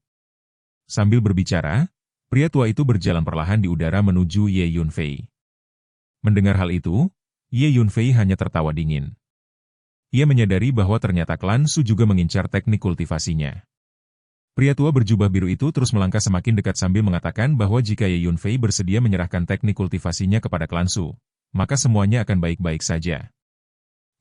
Sambil berbicara, pria tua itu berjalan perlahan di udara menuju Ye Yunfei. Mendengar hal itu, Ye Yunfei hanya tertawa dingin. Ia menyadari bahwa ternyata klan Su juga mengincar teknik kultivasinya. Pria tua berjubah biru itu terus melangkah semakin dekat sambil mengatakan bahwa jika Ye Yunfei bersedia menyerahkan teknik kultivasinya kepada klan Su, maka semuanya akan baik-baik saja.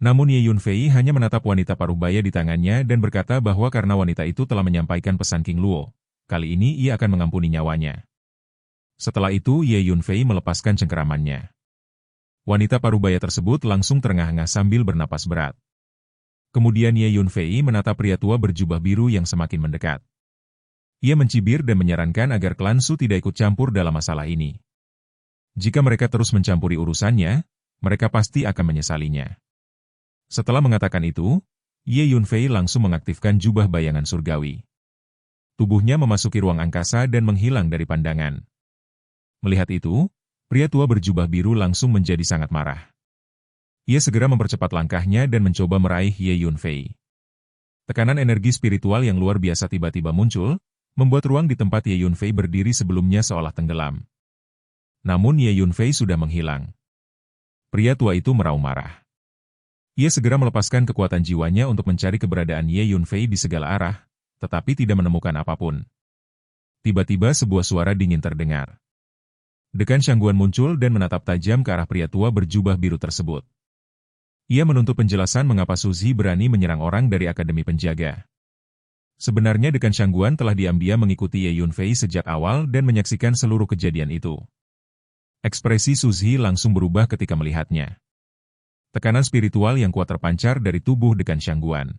Namun Ye Yunfei hanya menatap wanita paruh baya di tangannya dan berkata bahwa karena wanita itu telah menyampaikan pesan King Luo, kali ini ia akan mengampuni nyawanya. Setelah itu Ye Yunfei melepaskan cengkeramannya. Wanita parubaya tersebut langsung terengah-engah sambil bernapas berat. Kemudian Ye Yunfei menatap pria tua berjubah biru yang semakin mendekat. Ia mencibir dan menyarankan agar klan Su tidak ikut campur dalam masalah ini. Jika mereka terus mencampuri urusannya, mereka pasti akan menyesalinya. Setelah mengatakan itu, Ye Yunfei langsung mengaktifkan jubah bayangan surgawi. Tubuhnya memasuki ruang angkasa dan menghilang dari pandangan. Melihat itu, pria tua berjubah biru langsung menjadi sangat marah. Ia segera mempercepat langkahnya dan mencoba meraih Ye Yunfei. Tekanan energi spiritual yang luar biasa tiba-tiba muncul, membuat ruang di tempat Ye Yunfei berdiri sebelumnya seolah tenggelam. Namun Ye Yunfei sudah menghilang. Pria tua itu meraung marah. Ia segera melepaskan kekuatan jiwanya untuk mencari keberadaan Ye Yunfei di segala arah, tetapi tidak menemukan apapun. Tiba-tiba sebuah suara dingin terdengar. Dekan Shangguan muncul dan menatap tajam ke arah pria tua berjubah biru tersebut. Ia menuntut penjelasan mengapa Suzi berani menyerang orang dari Akademi Penjaga. Sebenarnya Dekan Shangguan telah diam-diam mengikuti Ye Yunfei sejak awal dan menyaksikan seluruh kejadian itu. Ekspresi Suzi langsung berubah ketika melihatnya. Tekanan spiritual yang kuat terpancar dari tubuh Dekan Shangguan.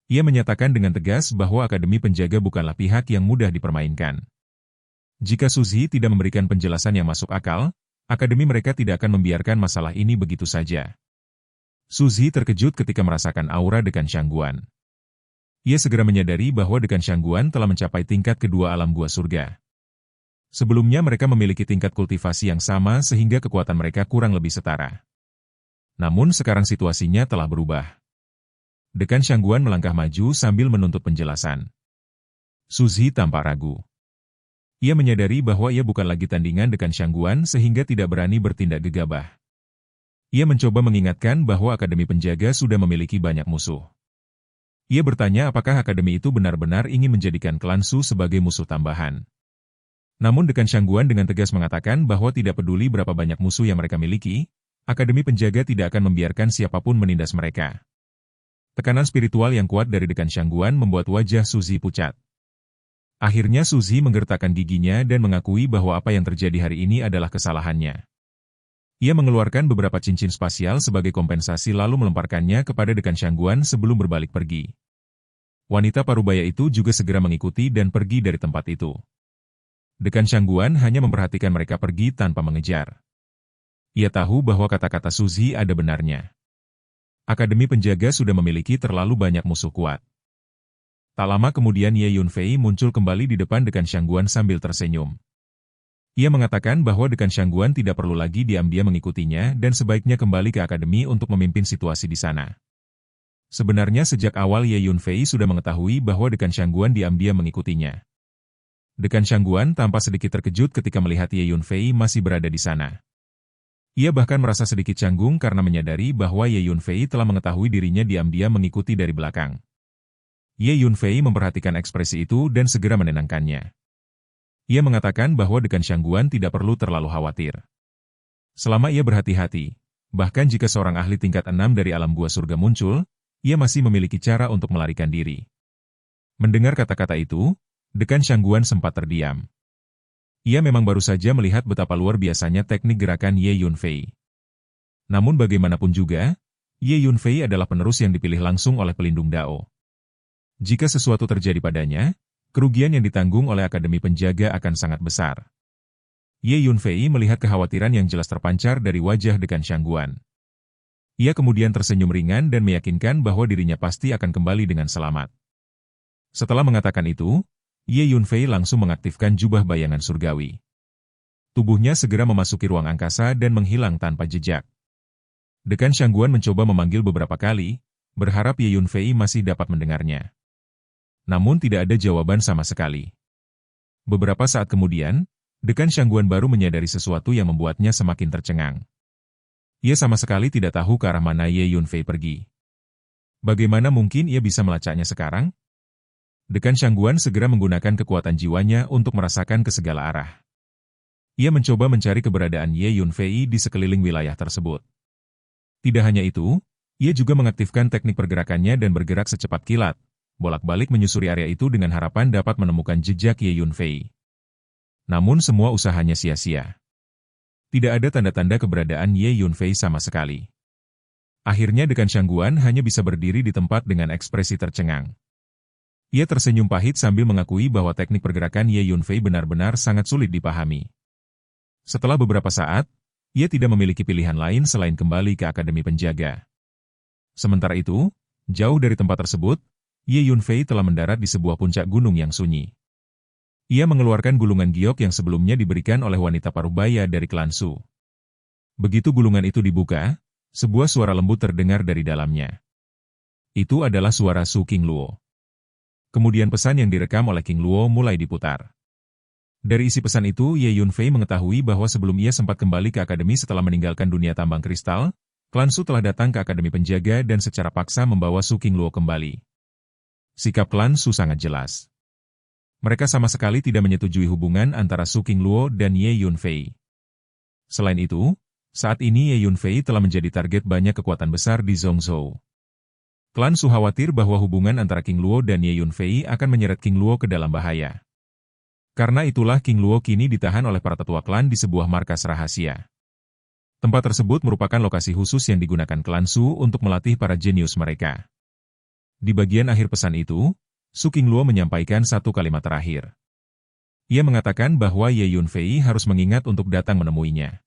Ia menyatakan dengan tegas bahwa Akademi Penjaga bukanlah pihak yang mudah dipermainkan. Jika Suzi tidak memberikan penjelasan yang masuk akal, akademi mereka tidak akan membiarkan masalah ini begitu saja. Suzi terkejut ketika merasakan aura Dekan Shangguan. Ia segera menyadari bahwa Dekan Shangguan telah mencapai tingkat kedua alam gua surga. Sebelumnya mereka memiliki tingkat kultivasi yang sama sehingga kekuatan mereka kurang lebih setara. Namun sekarang situasinya telah berubah. Dekan Shangguan melangkah maju sambil menuntut penjelasan. Suzi tampak ragu. Ia menyadari bahwa ia bukan lagi tandingan Dekan Shangguan sehingga tidak berani bertindak gegabah. Ia mencoba mengingatkan bahwa Akademi Penjaga sudah memiliki banyak musuh. Ia bertanya apakah akademi itu benar-benar ingin menjadikan klan Su sebagai musuh tambahan. Namun Dekan Shangguan dengan tegas mengatakan bahwa tidak peduli berapa banyak musuh yang mereka miliki, Akademi Penjaga tidak akan membiarkan siapapun menindas mereka. Tekanan spiritual yang kuat dari Dekan Shangguan membuat wajah Suzi pucat. Akhirnya Suzi menggertakkan giginya dan mengakui bahwa apa yang terjadi hari ini adalah kesalahannya. Ia mengeluarkan beberapa cincin spasial sebagai kompensasi lalu melemparkannya kepada Dekan Shangguan sebelum berbalik pergi. Wanita parubaya itu juga segera mengikuti dan pergi dari tempat itu. Dekan Shangguan hanya memperhatikan mereka pergi tanpa mengejar. Ia tahu bahwa kata-kata Suzi ada benarnya. Akademi Penjaga sudah memiliki terlalu banyak musuh kuat. Tak lama kemudian Ye Yunfei muncul kembali di depan Dekan Shangguan sambil tersenyum. Ia mengatakan bahwa Dekan Shangguan tidak perlu lagi diam-diam mengikutinya dan sebaiknya kembali ke akademi untuk memimpin situasi di sana. Sebenarnya sejak awal Ye Yunfei sudah mengetahui bahwa Dekan Shangguan diam-diam mengikutinya. Dekan Shangguan tampak sedikit terkejut ketika melihat Ye Yunfei masih berada di sana. Ia bahkan merasa sedikit canggung karena menyadari bahwa Ye Yunfei telah mengetahui dirinya diam-diam mengikuti dari belakang. Ye Yunfei memperhatikan ekspresi itu dan segera menenangkannya. Ia mengatakan bahwa Dekan Shangguan tidak perlu terlalu khawatir. Selama ia berhati-hati, bahkan jika seorang ahli tingkat 6 dari alam gua surga muncul, ia masih memiliki cara untuk melarikan diri. Mendengar kata-kata itu, Dekan Shangguan sempat terdiam. Ia memang baru saja melihat betapa luar biasanya teknik gerakan Ye Yunfei. Namun bagaimanapun juga, Ye Yunfei adalah penerus yang dipilih langsung oleh pelindung Dao. Jika sesuatu terjadi padanya, kerugian yang ditanggung oleh Akademi Penjaga akan sangat besar. Ye Yunfei melihat kekhawatiran yang jelas terpancar dari wajah Dekan Shangguan. Ia kemudian tersenyum ringan dan meyakinkan bahwa dirinya pasti akan kembali dengan selamat. Setelah mengatakan itu, Ye Yunfei langsung mengaktifkan jubah bayangan surgawi. Tubuhnya segera memasuki ruang angkasa dan menghilang tanpa jejak. Dekan Shangguan mencoba memanggil beberapa kali, berharap Ye Yunfei masih dapat mendengarnya. Namun tidak ada jawaban sama sekali. Beberapa saat kemudian, Dekan Shangguan baru menyadari sesuatu yang membuatnya semakin tercengang. Ia sama sekali tidak tahu ke arah mana Ye Yunfei pergi. Bagaimana mungkin ia bisa melacaknya sekarang? Dekan Shangguan segera menggunakan kekuatan jiwanya untuk merasakan ke segala arah. Ia mencoba mencari keberadaan Ye Yunfei di sekeliling wilayah tersebut. Tidak hanya itu, ia juga mengaktifkan teknik pergerakannya dan bergerak secepat kilat, bolak-balik menyusuri area itu dengan harapan dapat menemukan jejak Ye Yunfei. Namun semua usahanya sia-sia. Tidak ada tanda-tanda keberadaan Ye Yunfei sama sekali. Akhirnya Dekan Shangguan hanya bisa berdiri di tempat dengan ekspresi tercengang. Ia tersenyum pahit sambil mengakui bahwa teknik pergerakan Ye Yunfei benar-benar sangat sulit dipahami. Setelah beberapa saat, ia tidak memiliki pilihan lain selain kembali ke Akademi Penjaga. Sementara itu, jauh dari tempat tersebut, Ye Yunfei telah mendarat di sebuah puncak gunung yang sunyi. Ia mengeluarkan gulungan giok yang sebelumnya diberikan oleh wanita parubaya dari klan Su. Begitu gulungan itu dibuka, sebuah suara lembut terdengar dari dalamnya. Itu adalah suara Su King Luo. Kemudian pesan yang direkam oleh King Luo mulai diputar. Dari isi pesan itu, Ye Yunfei mengetahui bahwa sebelum ia sempat kembali ke akademi setelah meninggalkan dunia tambang kristal, klan Su telah datang ke Akademi Penjaga dan secara paksa membawa Su King Luo kembali. Sikap klan Su sangat jelas. Mereka sama sekali tidak menyetujui hubungan antara Su King Luo dan Ye Yunfei. Selain itu, saat ini Ye Yunfei telah menjadi target banyak kekuatan besar di Zhongzhou. Klan Su khawatir bahwa hubungan antara King Luo dan Ye Yunfei akan menyeret King Luo ke dalam bahaya. Karena itulah King Luo kini ditahan oleh para tetua klan di sebuah markas rahasia. Tempat tersebut merupakan lokasi khusus yang digunakan klan Su untuk melatih para jenius mereka. Di bagian akhir pesan itu, Su King Luo menyampaikan satu kalimat terakhir. Ia mengatakan bahwa Ye Yunfei harus mengingat untuk datang menemuinya.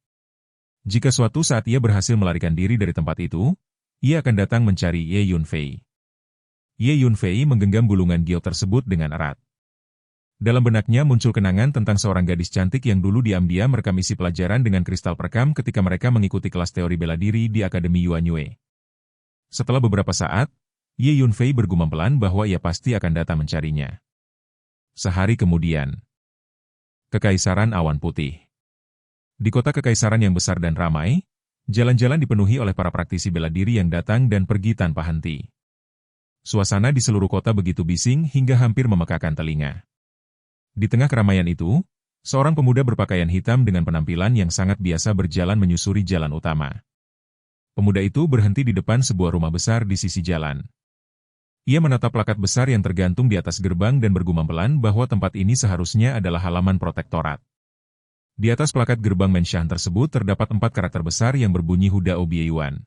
Jika suatu saat ia berhasil melarikan diri dari tempat itu, ia akan datang mencari Ye Yunfei. Ye Yunfei menggenggam gulungan giok tersebut dengan erat. Dalam benaknya muncul kenangan tentang seorang gadis cantik yang dulu diam-diam merekam isi pelajaran dengan kristal perekam ketika mereka mengikuti kelas teori bela diri di Akademi Yuanyue. Setelah beberapa saat, Ye Yunfei bergumam pelan bahwa ia pasti akan datang mencarinya. Sehari kemudian, Kekaisaran Awan Putih. Di kota kekaisaran yang besar dan ramai, jalan-jalan dipenuhi oleh para praktisi bela diri yang datang dan pergi tanpa henti. Suasana di seluruh kota begitu bising hingga hampir memekakan telinga. Di tengah keramaian itu, seorang pemuda berpakaian hitam dengan penampilan yang sangat biasa berjalan menyusuri jalan utama. Pemuda itu berhenti di depan sebuah rumah besar di sisi jalan. Ia menatap plakat besar yang tergantung di atas gerbang dan bergumam pelan bahwa tempat ini seharusnya adalah halaman protektorat. Di atas plakat gerbang Menshan tersebut terdapat 4 karakter besar yang berbunyi Huda Obieyuan.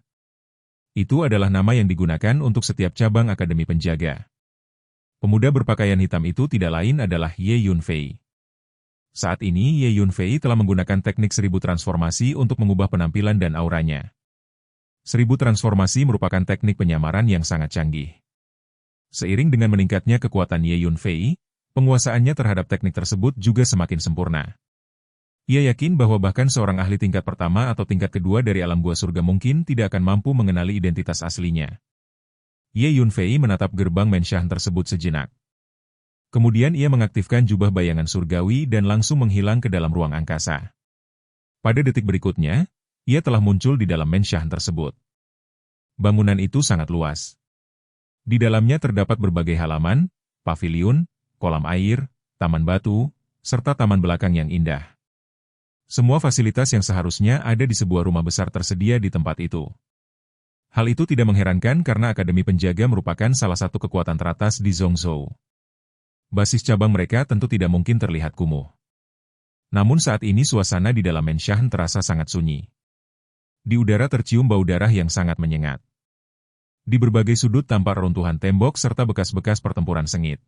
Itu adalah nama yang digunakan untuk setiap cabang Akademi Penjaga. Pemuda berpakaian hitam itu tidak lain adalah Ye Yunfei. Saat ini Ye Yunfei telah menggunakan teknik 1000 transformasi untuk mengubah penampilan dan auranya. 1000 transformasi merupakan teknik penyamaran yang sangat canggih. Seiring dengan meningkatnya kekuatan Ye Yunfei, penguasaannya terhadap teknik tersebut juga semakin sempurna. Ia yakin bahwa bahkan seorang ahli tingkat pertama atau tingkat kedua dari alam gua surga mungkin tidak akan mampu mengenali identitas aslinya. Ye Yunfei menatap gerbang Menshan tersebut sejenak. Kemudian ia mengaktifkan jubah bayangan surgawi dan langsung menghilang ke dalam ruang angkasa. Pada detik berikutnya, ia telah muncul di dalam Menshan tersebut. Bangunan itu sangat luas. Di dalamnya terdapat berbagai halaman, paviliun, kolam air, taman batu, serta taman belakang yang indah. Semua fasilitas yang seharusnya ada di sebuah rumah besar tersedia di tempat itu. Hal itu tidak mengherankan karena Akademi Penjaga merupakan salah satu kekuatan teratas di Zhongzhou. Basis cabang mereka tentu tidak mungkin terlihat kumuh. Namun saat ini suasana di dalam Menshan terasa sangat sunyi. Di udara tercium bau darah yang sangat menyengat. Di berbagai sudut tampak runtuhan tembok serta bekas-bekas pertempuran sengit.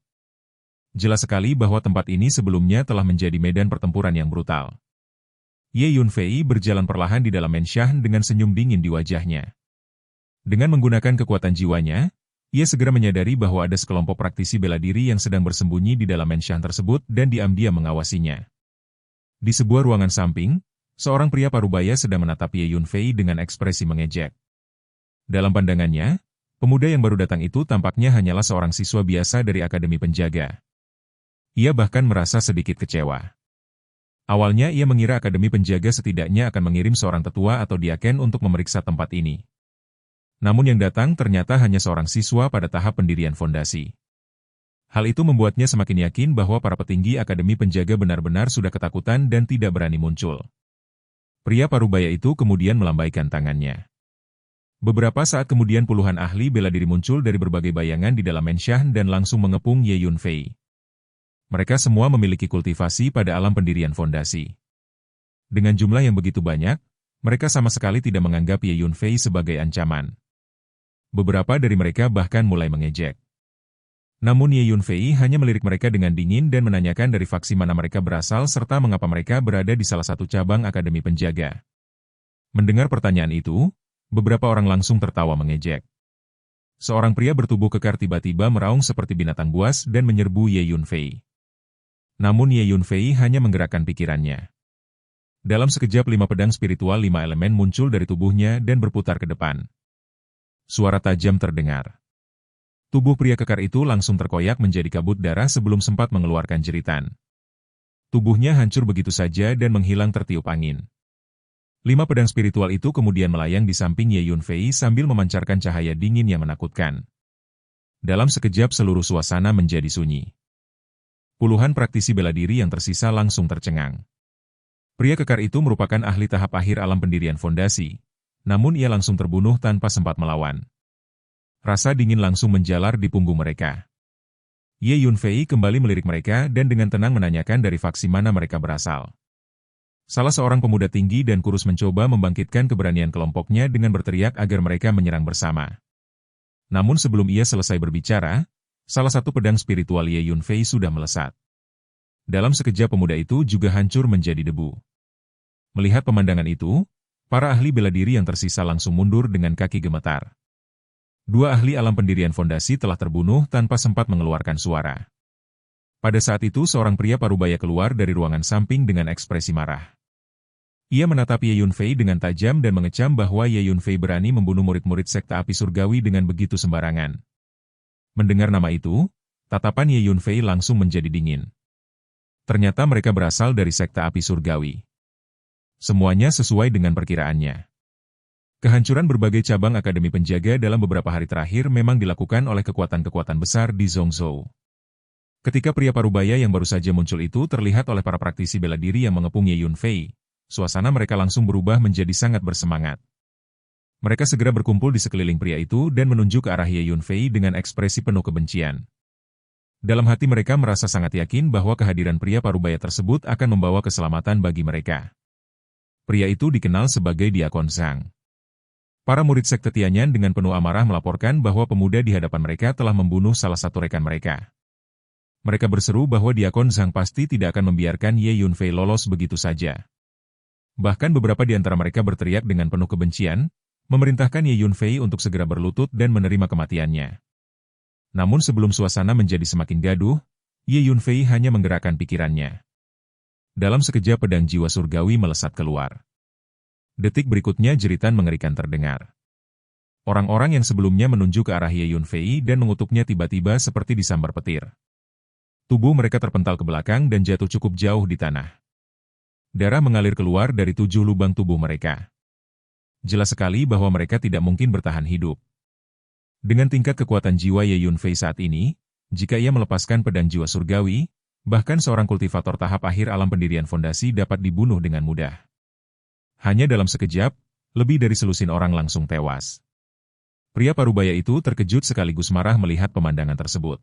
Jelas sekali bahwa tempat ini sebelumnya telah menjadi medan pertempuran yang brutal. Ye Yunfei berjalan perlahan di dalam Menshan dengan senyum dingin di wajahnya. Dengan menggunakan kekuatan jiwanya, ia segera menyadari bahwa ada sekelompok praktisi bela diri yang sedang bersembunyi di dalam Menshan tersebut dan diam-diam mengawasinya. Di sebuah ruangan samping, seorang pria parubaya sedang menatap Ye Yunfei dengan ekspresi mengejek. Dalam pandangannya, pemuda yang baru datang itu tampaknya hanyalah seorang siswa biasa dari Akademi Penjaga. Ia bahkan merasa sedikit kecewa. Awalnya ia mengira Akademi Penjaga setidaknya akan mengirim seorang tetua atau diaken untuk memeriksa tempat ini. Namun yang datang ternyata hanya seorang siswa pada tahap pendirian fondasi. Hal itu membuatnya semakin yakin bahwa para petinggi Akademi Penjaga benar-benar sudah ketakutan dan tidak berani muncul. Pria parubaya itu kemudian melambaikan tangannya. Beberapa saat kemudian puluhan ahli bela diri muncul dari berbagai bayangan di dalam Menshan dan langsung mengepung Ye Yunfei. Mereka semua memiliki kultivasi pada alam pendirian fondasi. Dengan jumlah yang begitu banyak, mereka sama sekali tidak menganggap Ye Yunfei sebagai ancaman. Beberapa dari mereka bahkan mulai mengejek. Namun Ye Yunfei hanya melirik mereka dengan dingin dan menanyakan dari faksi mana mereka berasal serta mengapa mereka berada di salah satu cabang Akademi Penjaga. Mendengar pertanyaan itu, beberapa orang langsung tertawa mengejek. Seorang pria bertubuh kekar tiba-tiba meraung seperti binatang buas dan menyerbu Ye Yunfei. Namun Ye Yunfei hanya menggerakkan pikirannya. Dalam sekejap 5 pedang spiritual 5 elemen muncul dari tubuhnya dan berputar ke depan. Suara tajam terdengar. Tubuh pria kekar itu langsung terkoyak menjadi kabut darah sebelum sempat mengeluarkan jeritan. Tubuhnya hancur begitu saja dan menghilang tertiup angin. 5 pedang spiritual itu kemudian melayang di samping Ye Yunfei sambil memancarkan cahaya dingin yang menakutkan. Dalam sekejap seluruh suasana menjadi sunyi. Puluhan praktisi bela diri yang tersisa langsung tercengang. Pria kekar itu merupakan ahli tahap akhir alam pendirian fondasi, namun ia langsung terbunuh tanpa sempat melawan. Rasa dingin langsung menjalar di punggung mereka. Ye Yunfei kembali melirik mereka dan dengan tenang menanyakan dari faksi mana mereka berasal. Salah seorang pemuda tinggi dan kurus mencoba membangkitkan keberanian kelompoknya dengan berteriak agar mereka menyerang bersama. Namun sebelum ia selesai berbicara, salah satu pedang spiritual Ye Yunfei sudah melesat. Dalam sekejap pemuda itu juga hancur menjadi debu. Melihat pemandangan itu, para ahli bela diri yang tersisa langsung mundur dengan kaki gemetar. 2 ahli alam pendirian fondasi telah terbunuh tanpa sempat mengeluarkan suara. Pada saat itu seorang pria parubaya keluar dari ruangan samping dengan ekspresi marah. Ia menatap Ye Yunfei dengan tajam dan mengecam bahwa Ye Yunfei berani membunuh murid-murid sekte api surgawi dengan begitu sembarangan. Mendengar nama itu, tatapan Ye Yunfei langsung menjadi dingin. Ternyata mereka berasal dari sekte api surgawi. Semuanya sesuai dengan perkiraannya. Kehancuran berbagai cabang Akademi Penjaga dalam beberapa hari terakhir memang dilakukan oleh kekuatan-kekuatan besar di Zhongzhou. Ketika pria parubaya yang baru saja muncul itu terlihat oleh para praktisi bela diri yang mengepung Ye Yunfei, suasana mereka langsung berubah menjadi sangat bersemangat. Mereka segera berkumpul di sekeliling pria itu dan menunjuk ke arah Ye Yunfei dengan ekspresi penuh kebencian. Dalam hati mereka merasa sangat yakin bahwa kehadiran pria parubaya tersebut akan membawa keselamatan bagi mereka. Pria itu dikenal sebagai Diakon Zhang. Para murid sekte Tianyan dengan penuh amarah melaporkan bahwa pemuda di hadapan mereka telah membunuh salah satu rekan mereka. Mereka berseru bahwa Diakon Zhang pasti tidak akan membiarkan Ye Yunfei lolos begitu saja. Bahkan beberapa di antara mereka berteriak dengan penuh kebencian, memerintahkan Ye Yunfei untuk segera berlutut dan menerima kematiannya. Namun sebelum suasana menjadi semakin gaduh, Ye Yunfei hanya menggerakkan pikirannya. Dalam sekejap pedang jiwa surgawi melesat keluar. Detik berikutnya jeritan mengerikan terdengar. Orang-orang yang sebelumnya menunjuk ke arah Ye Yunfei dan mengutuknya tiba-tiba seperti disambar petir. Tubuh mereka terpental ke belakang dan jatuh cukup jauh di tanah. Darah mengalir keluar dari 7 lubang tubuh mereka. Jelas sekali bahwa mereka tidak mungkin bertahan hidup. Dengan tingkat kekuatan jiwa Ye Yunfei saat ini, jika ia melepaskan pedang jiwa surgawi, bahkan seorang kultivator tahap akhir alam pendirian fondasi dapat dibunuh dengan mudah. Hanya dalam sekejap, lebih dari selusin orang langsung tewas. Pria parubaya itu terkejut sekaligus marah melihat pemandangan tersebut.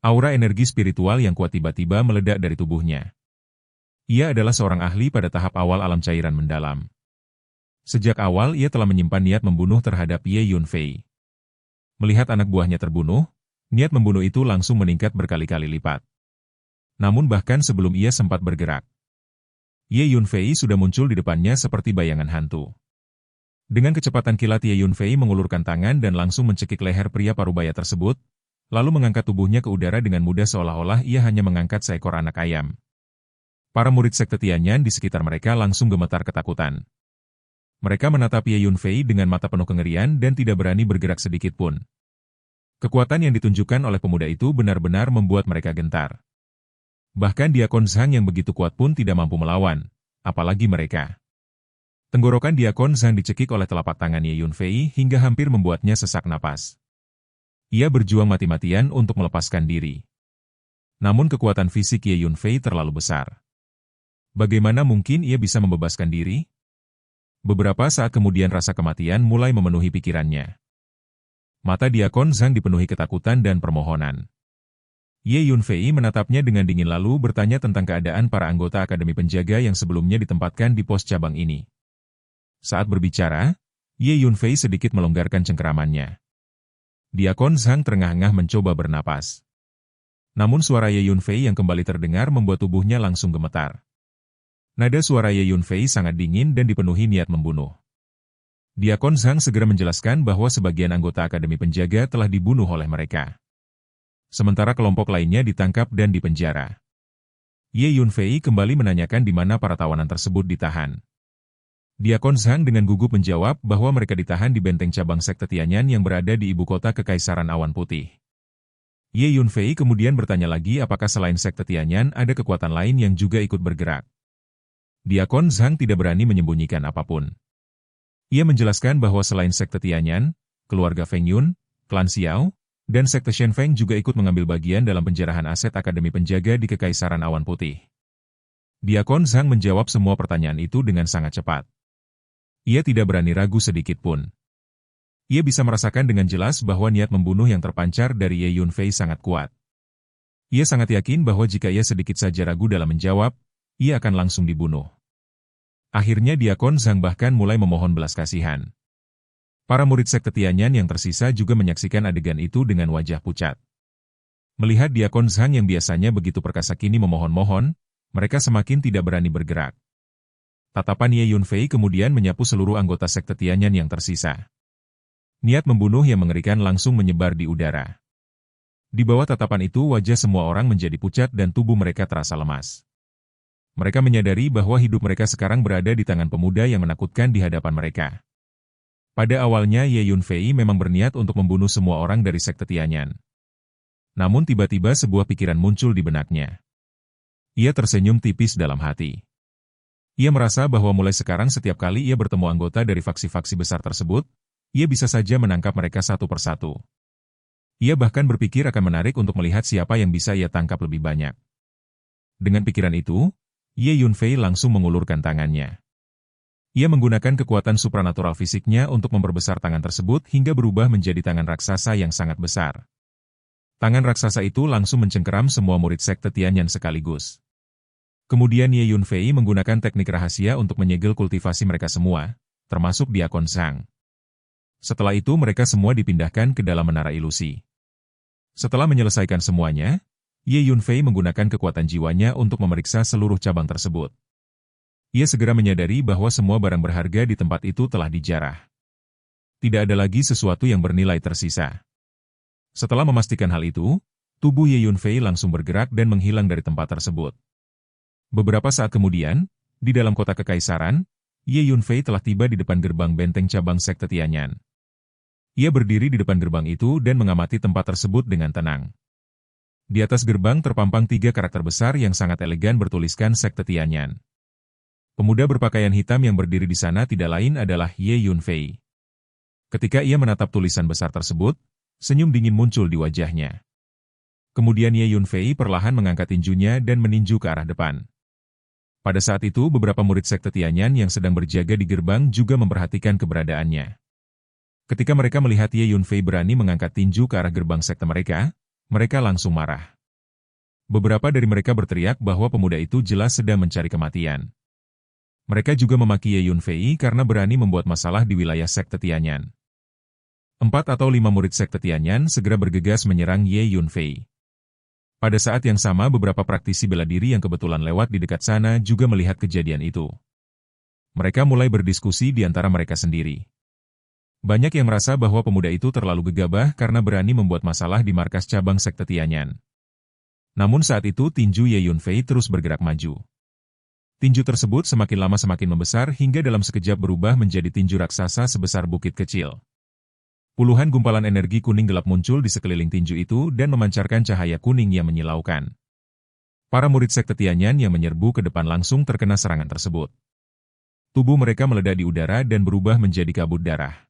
Aura energi spiritual yang kuat tiba-tiba meledak dari tubuhnya. Ia adalah seorang ahli pada tahap awal alam cairan mendalam. Sejak awal ia telah menyimpan niat membunuh terhadap Ye Yunfei. Melihat anak buahnya terbunuh, niat membunuh itu langsung meningkat berkali-kali lipat. Namun bahkan sebelum ia sempat bergerak, Ye Yunfei sudah muncul di depannya seperti bayangan hantu. Dengan kecepatan kilat Ye Yunfei mengulurkan tangan dan langsung mencekik leher pria parubaya tersebut, lalu mengangkat tubuhnya ke udara dengan mudah seolah-olah ia hanya mengangkat seekor anak ayam. Para murid sekte Tianyan di sekitar mereka langsung gemetar ketakutan. Mereka menatap Ye Yunfei dengan mata penuh kengerian dan tidak berani bergerak sedikit pun. Kekuatan yang ditunjukkan oleh pemuda itu benar-benar membuat mereka gentar. Bahkan Diakon Zhang yang begitu kuat pun tidak mampu melawan, apalagi mereka. Tenggorokan Diakon Zhang dicekik oleh telapak tangan Ye Yunfei hingga hampir membuatnya sesak napas. Ia berjuang mati-matian untuk melepaskan diri. Namun kekuatan fisik Ye Yunfei terlalu besar. Bagaimana mungkin ia bisa membebaskan diri? Beberapa saat kemudian rasa kematian mulai memenuhi pikirannya. Mata Diakon Zhang dipenuhi ketakutan dan permohonan. Ye Yunfei menatapnya dengan dingin lalu bertanya tentang keadaan para anggota Akademi Penjaga yang sebelumnya ditempatkan di pos cabang ini. Saat berbicara, Ye Yunfei sedikit melonggarkan cengkeramannya. Diakon Zhang terengah-engah mencoba bernapas. Namun suara Ye Yunfei yang kembali terdengar membuat tubuhnya langsung gemetar. Nada suara Ye Yunfei sangat dingin dan dipenuhi niat membunuh. Diakon Zhang segera menjelaskan bahwa sebagian anggota Akademi Penjaga telah dibunuh oleh mereka. Sementara kelompok lainnya ditangkap dan dipenjara. Ye Yunfei kembali menanyakan di mana para tawanan tersebut ditahan. Diakon Zhang dengan gugup menjawab bahwa mereka ditahan di benteng cabang sekte Tianyan yang berada di ibu kota Kekaisaran Awan Putih. Ye Yunfei kemudian bertanya lagi apakah selain sekte Tianyan ada kekuatan lain yang juga ikut bergerak. Diakon Zhang tidak berani menyembunyikan apapun. Ia menjelaskan bahwa selain sekte Tianyan, keluarga Feng Yun, klan Xiao, dan sekte Shen Feng juga ikut mengambil bagian dalam penjarahan aset Akademi Penjaga di Kekaisaran Awan Putih. Diakon Zhang menjawab semua pertanyaan itu dengan sangat cepat. Ia tidak berani ragu sedikit pun. Ia bisa merasakan dengan jelas bahwa niat membunuh yang terpancar dari Ye Yunfei sangat kuat. Ia sangat yakin bahwa jika ia sedikit saja ragu dalam menjawab, ia akan langsung dibunuh. Akhirnya Diakon Zhang bahkan mulai memohon belas kasihan. Para murid sekte Tianyan yang tersisa juga menyaksikan adegan itu dengan wajah pucat. Melihat Diakon Zhang yang biasanya begitu perkasa kini memohon-mohon, mereka semakin tidak berani bergerak. Tatapan Ye Yunfei kemudian menyapu seluruh anggota sekte Tianyan yang tersisa. Niat membunuh yang mengerikan langsung menyebar di udara. Di bawah tatapan itu wajah semua orang menjadi pucat dan tubuh mereka terasa lemas. Mereka menyadari bahwa hidup mereka sekarang berada di tangan pemuda yang menakutkan di hadapan mereka. Pada awalnya Ye Yunfei memang berniat untuk membunuh semua orang dari sekte Tianyan. Namun tiba-tiba sebuah pikiran muncul di benaknya. Ia tersenyum tipis dalam hati. Ia merasa bahwa mulai sekarang setiap kali ia bertemu anggota dari faksi-faksi besar tersebut, ia bisa saja menangkap mereka satu persatu. Ia bahkan berpikir akan menarik untuk melihat siapa yang bisa ia tangkap lebih banyak. Dengan pikiran itu, Ye Yunfei langsung mengulurkan tangannya. Ia menggunakan kekuatan supranatural fisiknya untuk memperbesar tangan tersebut hingga berubah menjadi tangan raksasa yang sangat besar. Tangan raksasa itu langsung mencengkeram semua murid sekte Tianyan sekaligus. Kemudian Ye Yunfei menggunakan teknik rahasia untuk menyegel kultivasi mereka semua, termasuk Diakon Zhang. Setelah itu mereka semua dipindahkan ke dalam menara ilusi. Setelah menyelesaikan semuanya, Ye Yunfei menggunakan kekuatan jiwanya untuk memeriksa seluruh cabang tersebut. Ia segera menyadari bahwa semua barang berharga di tempat itu telah dijarah. Tidak ada lagi sesuatu yang bernilai tersisa. Setelah memastikan hal itu, tubuh Ye Yunfei langsung bergerak dan menghilang dari tempat tersebut. Beberapa saat kemudian, di dalam kota Kekaisaran, Ye Yunfei telah tiba di depan gerbang benteng cabang sekte Tianyan. Ia berdiri di depan gerbang itu dan mengamati tempat tersebut dengan tenang. Di atas gerbang terpampang 3 karakter besar yang sangat elegan bertuliskan sekte Tianyan. Pemuda berpakaian hitam yang berdiri di sana tidak lain adalah Ye Yunfei. Ketika ia menatap tulisan besar tersebut, senyum dingin muncul di wajahnya. Kemudian Ye Yunfei perlahan mengangkat tinjunya dan meninju ke arah depan. Pada saat itu beberapa murid sekte Tianyan yang sedang berjaga di gerbang juga memperhatikan keberadaannya. Ketika mereka melihat Ye Yunfei berani mengangkat tinju ke arah gerbang sekte mereka, mereka langsung marah. Beberapa dari mereka berteriak bahwa pemuda itu jelas sedang mencari kematian. Mereka juga memaki Ye Yunfei karena berani membuat masalah di wilayah sekte Tianyan. 4 atau 5 murid sekte Tianyan segera bergegas menyerang Ye Yunfei. Pada saat yang sama beberapa praktisi bela diri yang kebetulan lewat di dekat sana juga melihat kejadian itu. Mereka mulai berdiskusi di antara mereka sendiri. Banyak yang merasa bahwa pemuda itu terlalu gegabah karena berani membuat masalah di markas cabang sekte Tianyan. Namun saat itu tinju Ye Yunfei terus bergerak maju. Tinju tersebut semakin lama semakin membesar hingga dalam sekejap berubah menjadi tinju raksasa sebesar bukit kecil. Puluhan gumpalan energi kuning gelap muncul di sekeliling tinju itu dan memancarkan cahaya kuning yang menyilaukan. Para murid sekte Tianyan yang menyerbu ke depan langsung terkena serangan tersebut. Tubuh mereka meledak di udara dan berubah menjadi kabut darah.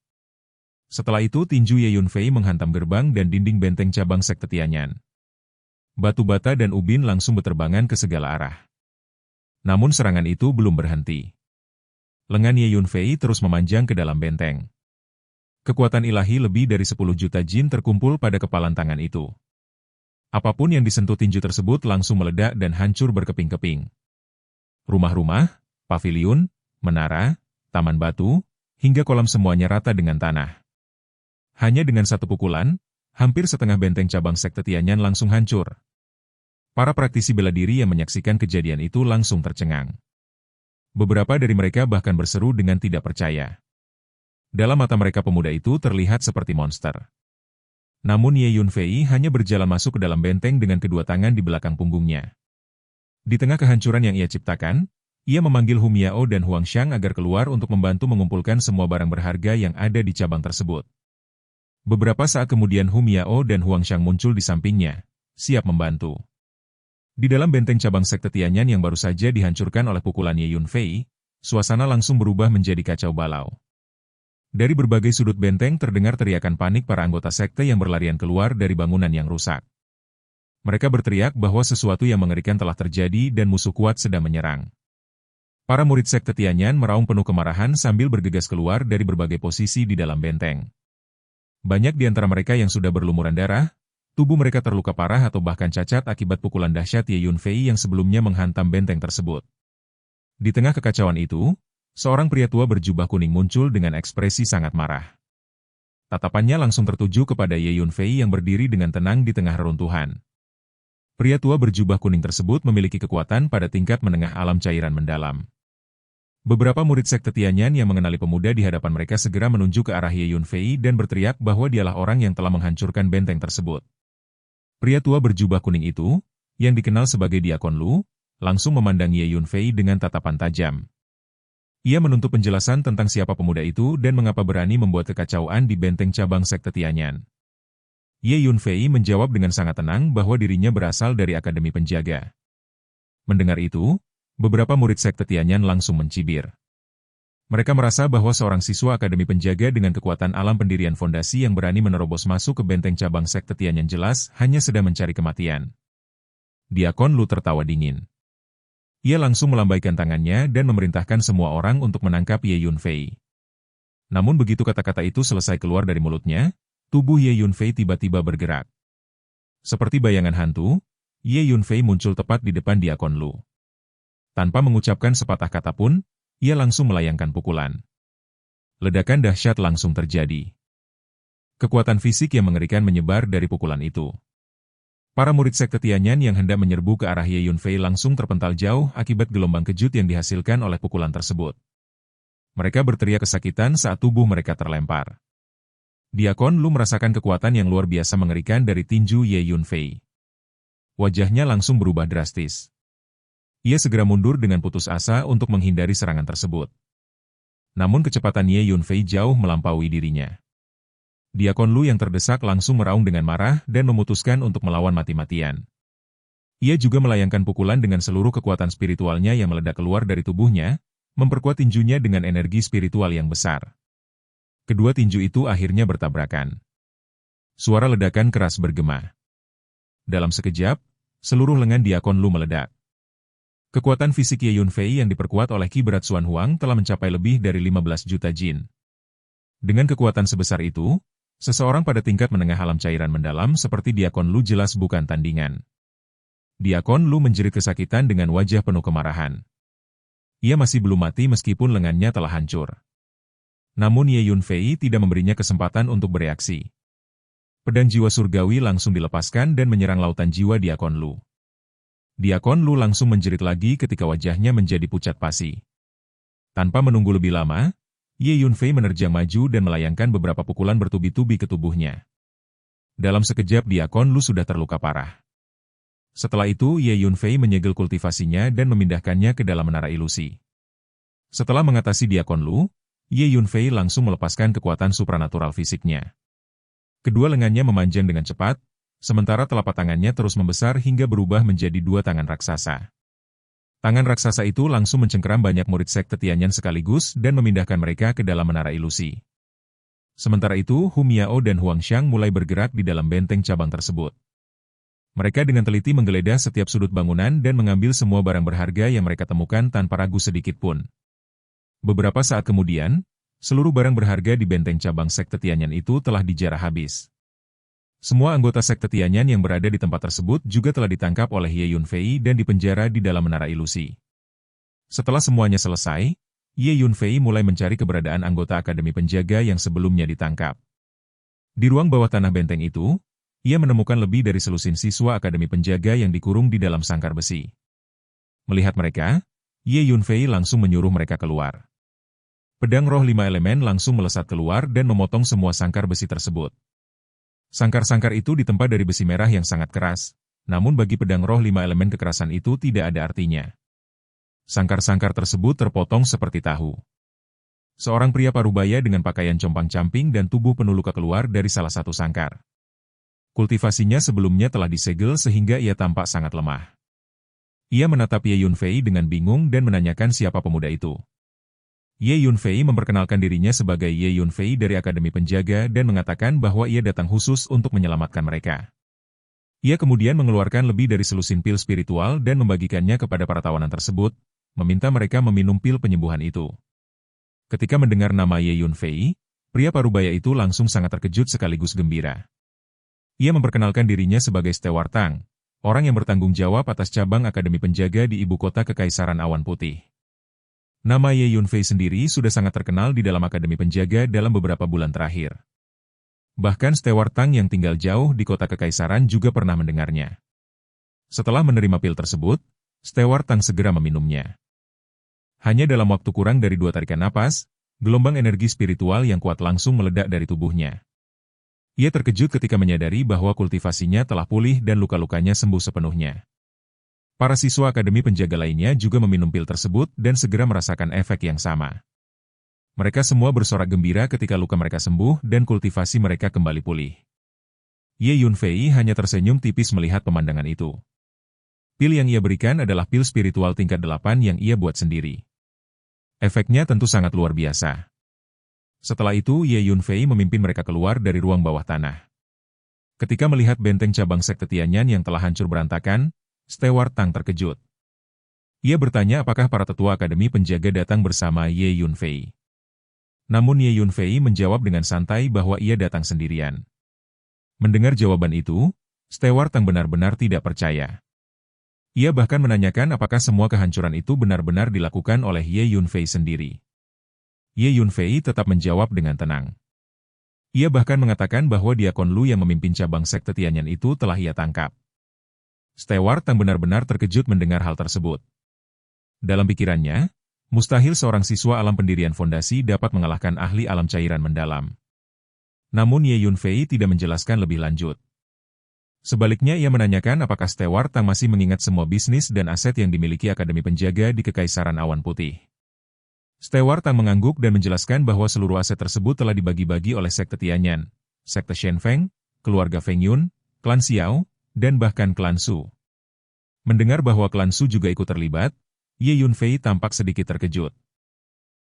Setelah itu tinju Ye Yunfei menghantam gerbang dan dinding benteng cabang sekte Tianyan. Batu bata dan ubin langsung berterbangan ke segala arah. Namun serangan itu belum berhenti. Lengan Ye Yunfei terus memanjang ke dalam benteng. Kekuatan ilahi lebih dari 10 juta jin terkumpul pada kepalan tangan itu. Apapun yang disentuh tinju tersebut langsung meledak dan hancur berkeping-keping. Rumah-rumah, paviliun, menara, taman batu, hingga kolam semuanya rata dengan tanah. Hanya dengan satu pukulan, hampir setengah benteng cabang sekte Tianyan langsung hancur. Para praktisi bela diri yang menyaksikan kejadian itu langsung tercengang. Beberapa dari mereka bahkan berseru dengan tidak percaya. Dalam mata mereka pemuda itu terlihat seperti monster. Namun Ye Yunfei hanya berjalan masuk ke dalam benteng dengan kedua tangan di belakang punggungnya. Di tengah kehancuran yang ia ciptakan, ia memanggil Hu Miao dan Huang Xiang agar keluar untuk membantu mengumpulkan semua barang berharga yang ada di cabang tersebut. Beberapa saat kemudian Hu Miao dan Huang Xiang muncul di sampingnya, siap membantu. Di dalam benteng cabang sekte Tianyan yang baru saja dihancurkan oleh pukulan Ye Yunfei, suasana langsung berubah menjadi kacau balau. Dari berbagai sudut benteng terdengar teriakan panik para anggota sekte yang berlarian keluar dari bangunan yang rusak. Mereka berteriak bahwa sesuatu yang mengerikan telah terjadi dan musuh kuat sedang menyerang. Para murid sekte Tianyan meraung penuh kemarahan sambil bergegas keluar dari berbagai posisi di dalam benteng. Banyak di antara mereka yang sudah berlumuran darah, tubuh mereka terluka parah atau bahkan cacat akibat pukulan dahsyat Ye Yunfei yang sebelumnya menghantam benteng tersebut. Di tengah kekacauan itu, seorang pria tua berjubah kuning muncul dengan ekspresi sangat marah. Tatapannya langsung tertuju kepada Ye Yunfei yang berdiri dengan tenang di tengah reruntuhan. Pria tua berjubah kuning tersebut memiliki kekuatan pada tingkat menengah alam cairan mendalam. Beberapa murid sekte Tianyan yang mengenali pemuda di hadapan mereka segera menunjuk ke arah Ye Yunfei dan berteriak bahwa dialah orang yang telah menghancurkan benteng tersebut. Pria tua berjubah kuning itu, yang dikenal sebagai Diakon Lu, langsung memandang Ye Yunfei dengan tatapan tajam. Ia menuntut penjelasan tentang siapa pemuda itu dan mengapa berani membuat kekacauan di benteng cabang sekte Tianyan. Ye Yunfei menjawab dengan sangat tenang bahwa dirinya berasal dari Akademi Penjaga. Mendengar itu, beberapa murid sekte Tianyan langsung mencibir. Mereka merasa bahwa seorang siswa Akademi Penjaga dengan kekuatan alam pendirian fondasi yang berani menerobos masuk ke benteng cabang sekte Tianyan jelas hanya sedang mencari kematian. Diakon Lu tertawa dingin. Ia langsung melambaikan tangannya dan memerintahkan semua orang untuk menangkap Ye Yunfei. Namun begitu kata-kata itu selesai keluar dari mulutnya, tubuh Ye Yunfei tiba-tiba bergerak. Seperti bayangan hantu, Ye Yunfei muncul tepat di depan Diakon Lu. Tanpa mengucapkan sepatah kata pun, ia langsung melayangkan pukulan. Ledakan dahsyat langsung terjadi. Kekuatan fisik yang mengerikan menyebar dari pukulan itu. Para murid sekte Tianyan yang hendak menyerbu ke arah Ye Yunfei langsung terpental jauh akibat gelombang kejut yang dihasilkan oleh pukulan tersebut. Mereka berteriak kesakitan saat tubuh mereka terlempar. Diakon Lu merasakan kekuatan yang luar biasa mengerikan dari tinju Ye Yunfei. Wajahnya langsung berubah drastis. Ia segera mundur dengan putus asa untuk menghindari serangan tersebut. Namun kecepatan Ye Yunfei jauh melampaui dirinya. Diakon Lu yang terdesak langsung meraung dengan marah dan memutuskan untuk melawan mati-matian. Ia juga melayangkan pukulan dengan seluruh kekuatan spiritualnya yang meledak keluar dari tubuhnya, memperkuat tinjunya dengan energi spiritual yang besar. Kedua tinju itu akhirnya bertabrakan. Suara ledakan keras bergema. Dalam sekejap, seluruh lengan Diakon Lu meledak. Kekuatan fisik Ye Yunfei yang diperkuat oleh Ki Berat Xuan Huang telah mencapai lebih dari 15 juta jin. Dengan kekuatan sebesar itu, seseorang pada tingkat menengah alam cairan mendalam seperti Diakon Lu jelas bukan tandingan. Diakon Lu menjerit kesakitan dengan wajah penuh kemarahan. Ia masih belum mati meskipun lengannya telah hancur. Namun Ye Yunfei tidak memberinya kesempatan untuk bereaksi. Pedang jiwa surgawi langsung dilepaskan dan menyerang lautan jiwa Diakon Lu. Diakon Lu langsung menjerit lagi ketika wajahnya menjadi pucat pasi. Tanpa menunggu lebih lama, Ye Yunfei menerjang maju dan melayangkan beberapa pukulan bertubi-tubi ke tubuhnya. Dalam sekejap Diakon Lu sudah terluka parah. Setelah itu Ye Yunfei menyegel kultivasinya dan memindahkannya ke dalam menara ilusi. Setelah mengatasi Diakon Lu, Ye Yunfei langsung melepaskan kekuatan supranatural fisiknya. Kedua lengannya memanjang dengan cepat, sementara telapak tangannya terus membesar hingga berubah menjadi dua tangan raksasa. Tangan raksasa itu langsung mencengkeram banyak murid sekte Tianyan sekaligus dan memindahkan mereka ke dalam menara ilusi. Sementara itu, Hu Miao dan Huang Xiang mulai bergerak di dalam benteng cabang tersebut. Mereka dengan teliti menggeledah setiap sudut bangunan dan mengambil semua barang berharga yang mereka temukan tanpa ragu sedikit pun. Beberapa saat kemudian, seluruh barang berharga di benteng cabang sekte Tianyan itu telah dijarah habis. Semua anggota sekte Tianyan yang berada di tempat tersebut juga telah ditangkap oleh Ye Yunfei dan dipenjara di dalam menara ilusi. Setelah semuanya selesai, Ye Yunfei mulai mencari keberadaan anggota Akademi Penjaga yang sebelumnya ditangkap. Di ruang bawah tanah benteng itu, ia menemukan lebih dari selusin siswa Akademi Penjaga yang dikurung di dalam sangkar besi. Melihat mereka, Ye Yunfei langsung menyuruh mereka keluar. Pedang roh 5 elemen langsung melesat keluar dan memotong semua sangkar besi tersebut. Sangkar-sangkar itu ditempa dari besi merah yang sangat keras, namun bagi pedang roh 5 elemen kekerasan itu tidak ada artinya. Sangkar-sangkar tersebut terpotong seperti tahu. Seorang pria parubaya dengan pakaian compang-camping dan tubuh penuh luka keluar dari salah satu sangkar. Kultivasinya sebelumnya telah disegel sehingga ia tampak sangat lemah. Ia menatap Ye Yunfei dengan bingung dan menanyakan siapa pemuda itu. Ye Yunfei memperkenalkan dirinya sebagai Ye Yunfei dari Akademi Penjaga dan mengatakan bahwa ia datang khusus untuk menyelamatkan mereka. Ia kemudian mengeluarkan lebih dari selusin pil spiritual dan membagikannya kepada para tawanan tersebut, meminta mereka meminum pil penyembuhan itu. Ketika mendengar nama Ye Yunfei, pria parubaya itu langsung sangat terkejut sekaligus gembira. Ia memperkenalkan dirinya sebagai Steward Tang, orang yang bertanggung jawab atas cabang Akademi Penjaga di ibu kota Kekaisaran Awan Putih. Nama Ye Yunfei sendiri sudah sangat terkenal di dalam Akademi Penjaga dalam beberapa bulan terakhir. Bahkan Steward Tang yang tinggal jauh di kota Kekaisaran juga pernah mendengarnya. Setelah menerima pil tersebut, Steward Tang segera meminumnya. Hanya dalam waktu kurang dari 2 tarikan napas, gelombang energi spiritual yang kuat langsung meledak dari tubuhnya. Ia terkejut ketika menyadari bahwa kultivasinya telah pulih dan luka-lukanya sembuh sepenuhnya. Para siswa Akademi Penjaga lainnya juga meminum pil tersebut dan segera merasakan efek yang sama. Mereka semua bersorak gembira ketika luka mereka sembuh dan kultivasi mereka kembali pulih. Ye Yunfei hanya tersenyum tipis melihat pemandangan itu. Pil yang ia berikan adalah pil spiritual tingkat 8 yang ia buat sendiri. Efeknya tentu sangat luar biasa. Setelah itu Ye Yunfei memimpin mereka keluar dari ruang bawah tanah. Ketika melihat benteng cabang sekte Tianyan yang telah hancur berantakan, Steward Tang terkejut. Ia bertanya apakah para tetua Akademi Penjaga datang bersama Ye Yunfei. Namun Ye Yunfei menjawab dengan santai bahwa ia datang sendirian. Mendengar jawaban itu, Steward Tang benar-benar tidak percaya. Ia bahkan menanyakan apakah semua kehancuran itu benar-benar dilakukan oleh Ye Yunfei sendiri. Ye Yunfei tetap menjawab dengan tenang. Ia bahkan mengatakan bahwa Diakon Lu yang memimpin cabang sekte Tianyan itu telah ia tangkap. Steward Tang benar-benar terkejut mendengar hal tersebut. Dalam pikirannya, mustahil seorang siswa alam pendirian fondasi dapat mengalahkan ahli alam cairan mendalam. Namun Ye Yunfei tidak menjelaskan lebih lanjut. Sebaliknya ia menanyakan apakah Steward Tang masih mengingat semua bisnis dan aset yang dimiliki Akademi Penjaga di Kekaisaran Awan Putih. Steward Tang mengangguk dan menjelaskan bahwa seluruh aset tersebut telah dibagi-bagi oleh sekte Tianyan, sekte Shen Feng, keluarga Feng Yun, klan Xiao, dan bahkan klan Su. Mendengar bahwa klan Su juga ikut terlibat, Ye Yunfei tampak sedikit terkejut.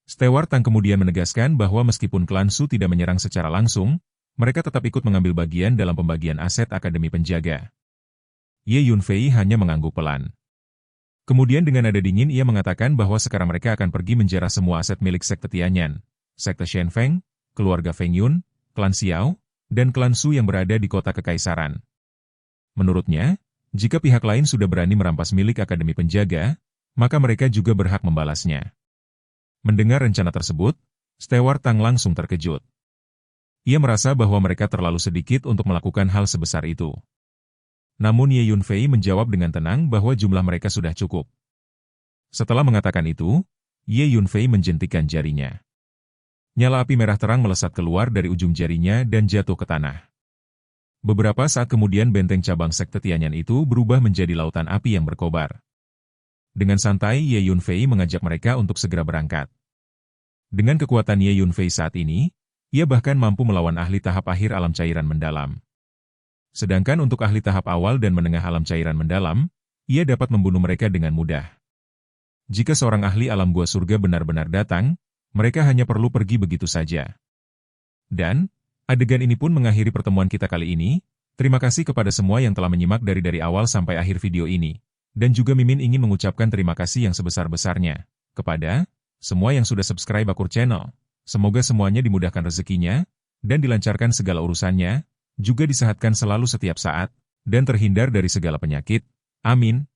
Steward Tang kemudian menegaskan bahwa meskipun klan Su tidak menyerang secara langsung, mereka tetap ikut mengambil bagian dalam pembagian aset Akademi Penjaga. Ye Yunfei hanya mengangguk pelan. Kemudian dengan nada dingin ia mengatakan bahwa sekarang mereka akan pergi menjarah semua aset milik sekte Tianyan, sekte Shen Feng, keluarga Feng Yun, klan Xiao, dan klan Su yang berada di kota Kekaisaran. Menurutnya, jika pihak lain sudah berani merampas milik Akademi Penjaga, maka mereka juga berhak membalasnya. Mendengar rencana tersebut, Steward Tang langsung terkejut. Ia merasa bahwa mereka terlalu sedikit untuk melakukan hal sebesar itu. Namun Ye Yunfei menjawab dengan tenang bahwa jumlah mereka sudah cukup. Setelah mengatakan itu, Ye Yunfei menjentikkan jarinya. Nyala api merah terang melesat keluar dari ujung jarinya dan jatuh ke tanah. Beberapa saat kemudian benteng cabang sekte Tianyan itu berubah menjadi lautan api yang berkobar. Dengan santai Ye Yunfei mengajak mereka untuk segera berangkat. Dengan kekuatan Ye Yunfei saat ini, ia bahkan mampu melawan ahli tahap akhir alam cairan mendalam. Sedangkan untuk ahli tahap awal dan menengah alam cairan mendalam, ia dapat membunuh mereka dengan mudah. Jika seorang ahli alam gua surga benar-benar datang, mereka hanya perlu pergi begitu saja. Dan, adegan ini pun mengakhiri pertemuan kita kali ini. Terima kasih kepada semua yang telah menyimak dari awal sampai akhir video ini. Dan juga Mimin ingin mengucapkan terima kasih yang sebesar-besarnya kepada semua yang sudah subscribe Akur Channel. Semoga semuanya dimudahkan rezekinya, dan dilancarkan segala urusannya, juga disehatkan selalu setiap saat, dan terhindar dari segala penyakit. Amin.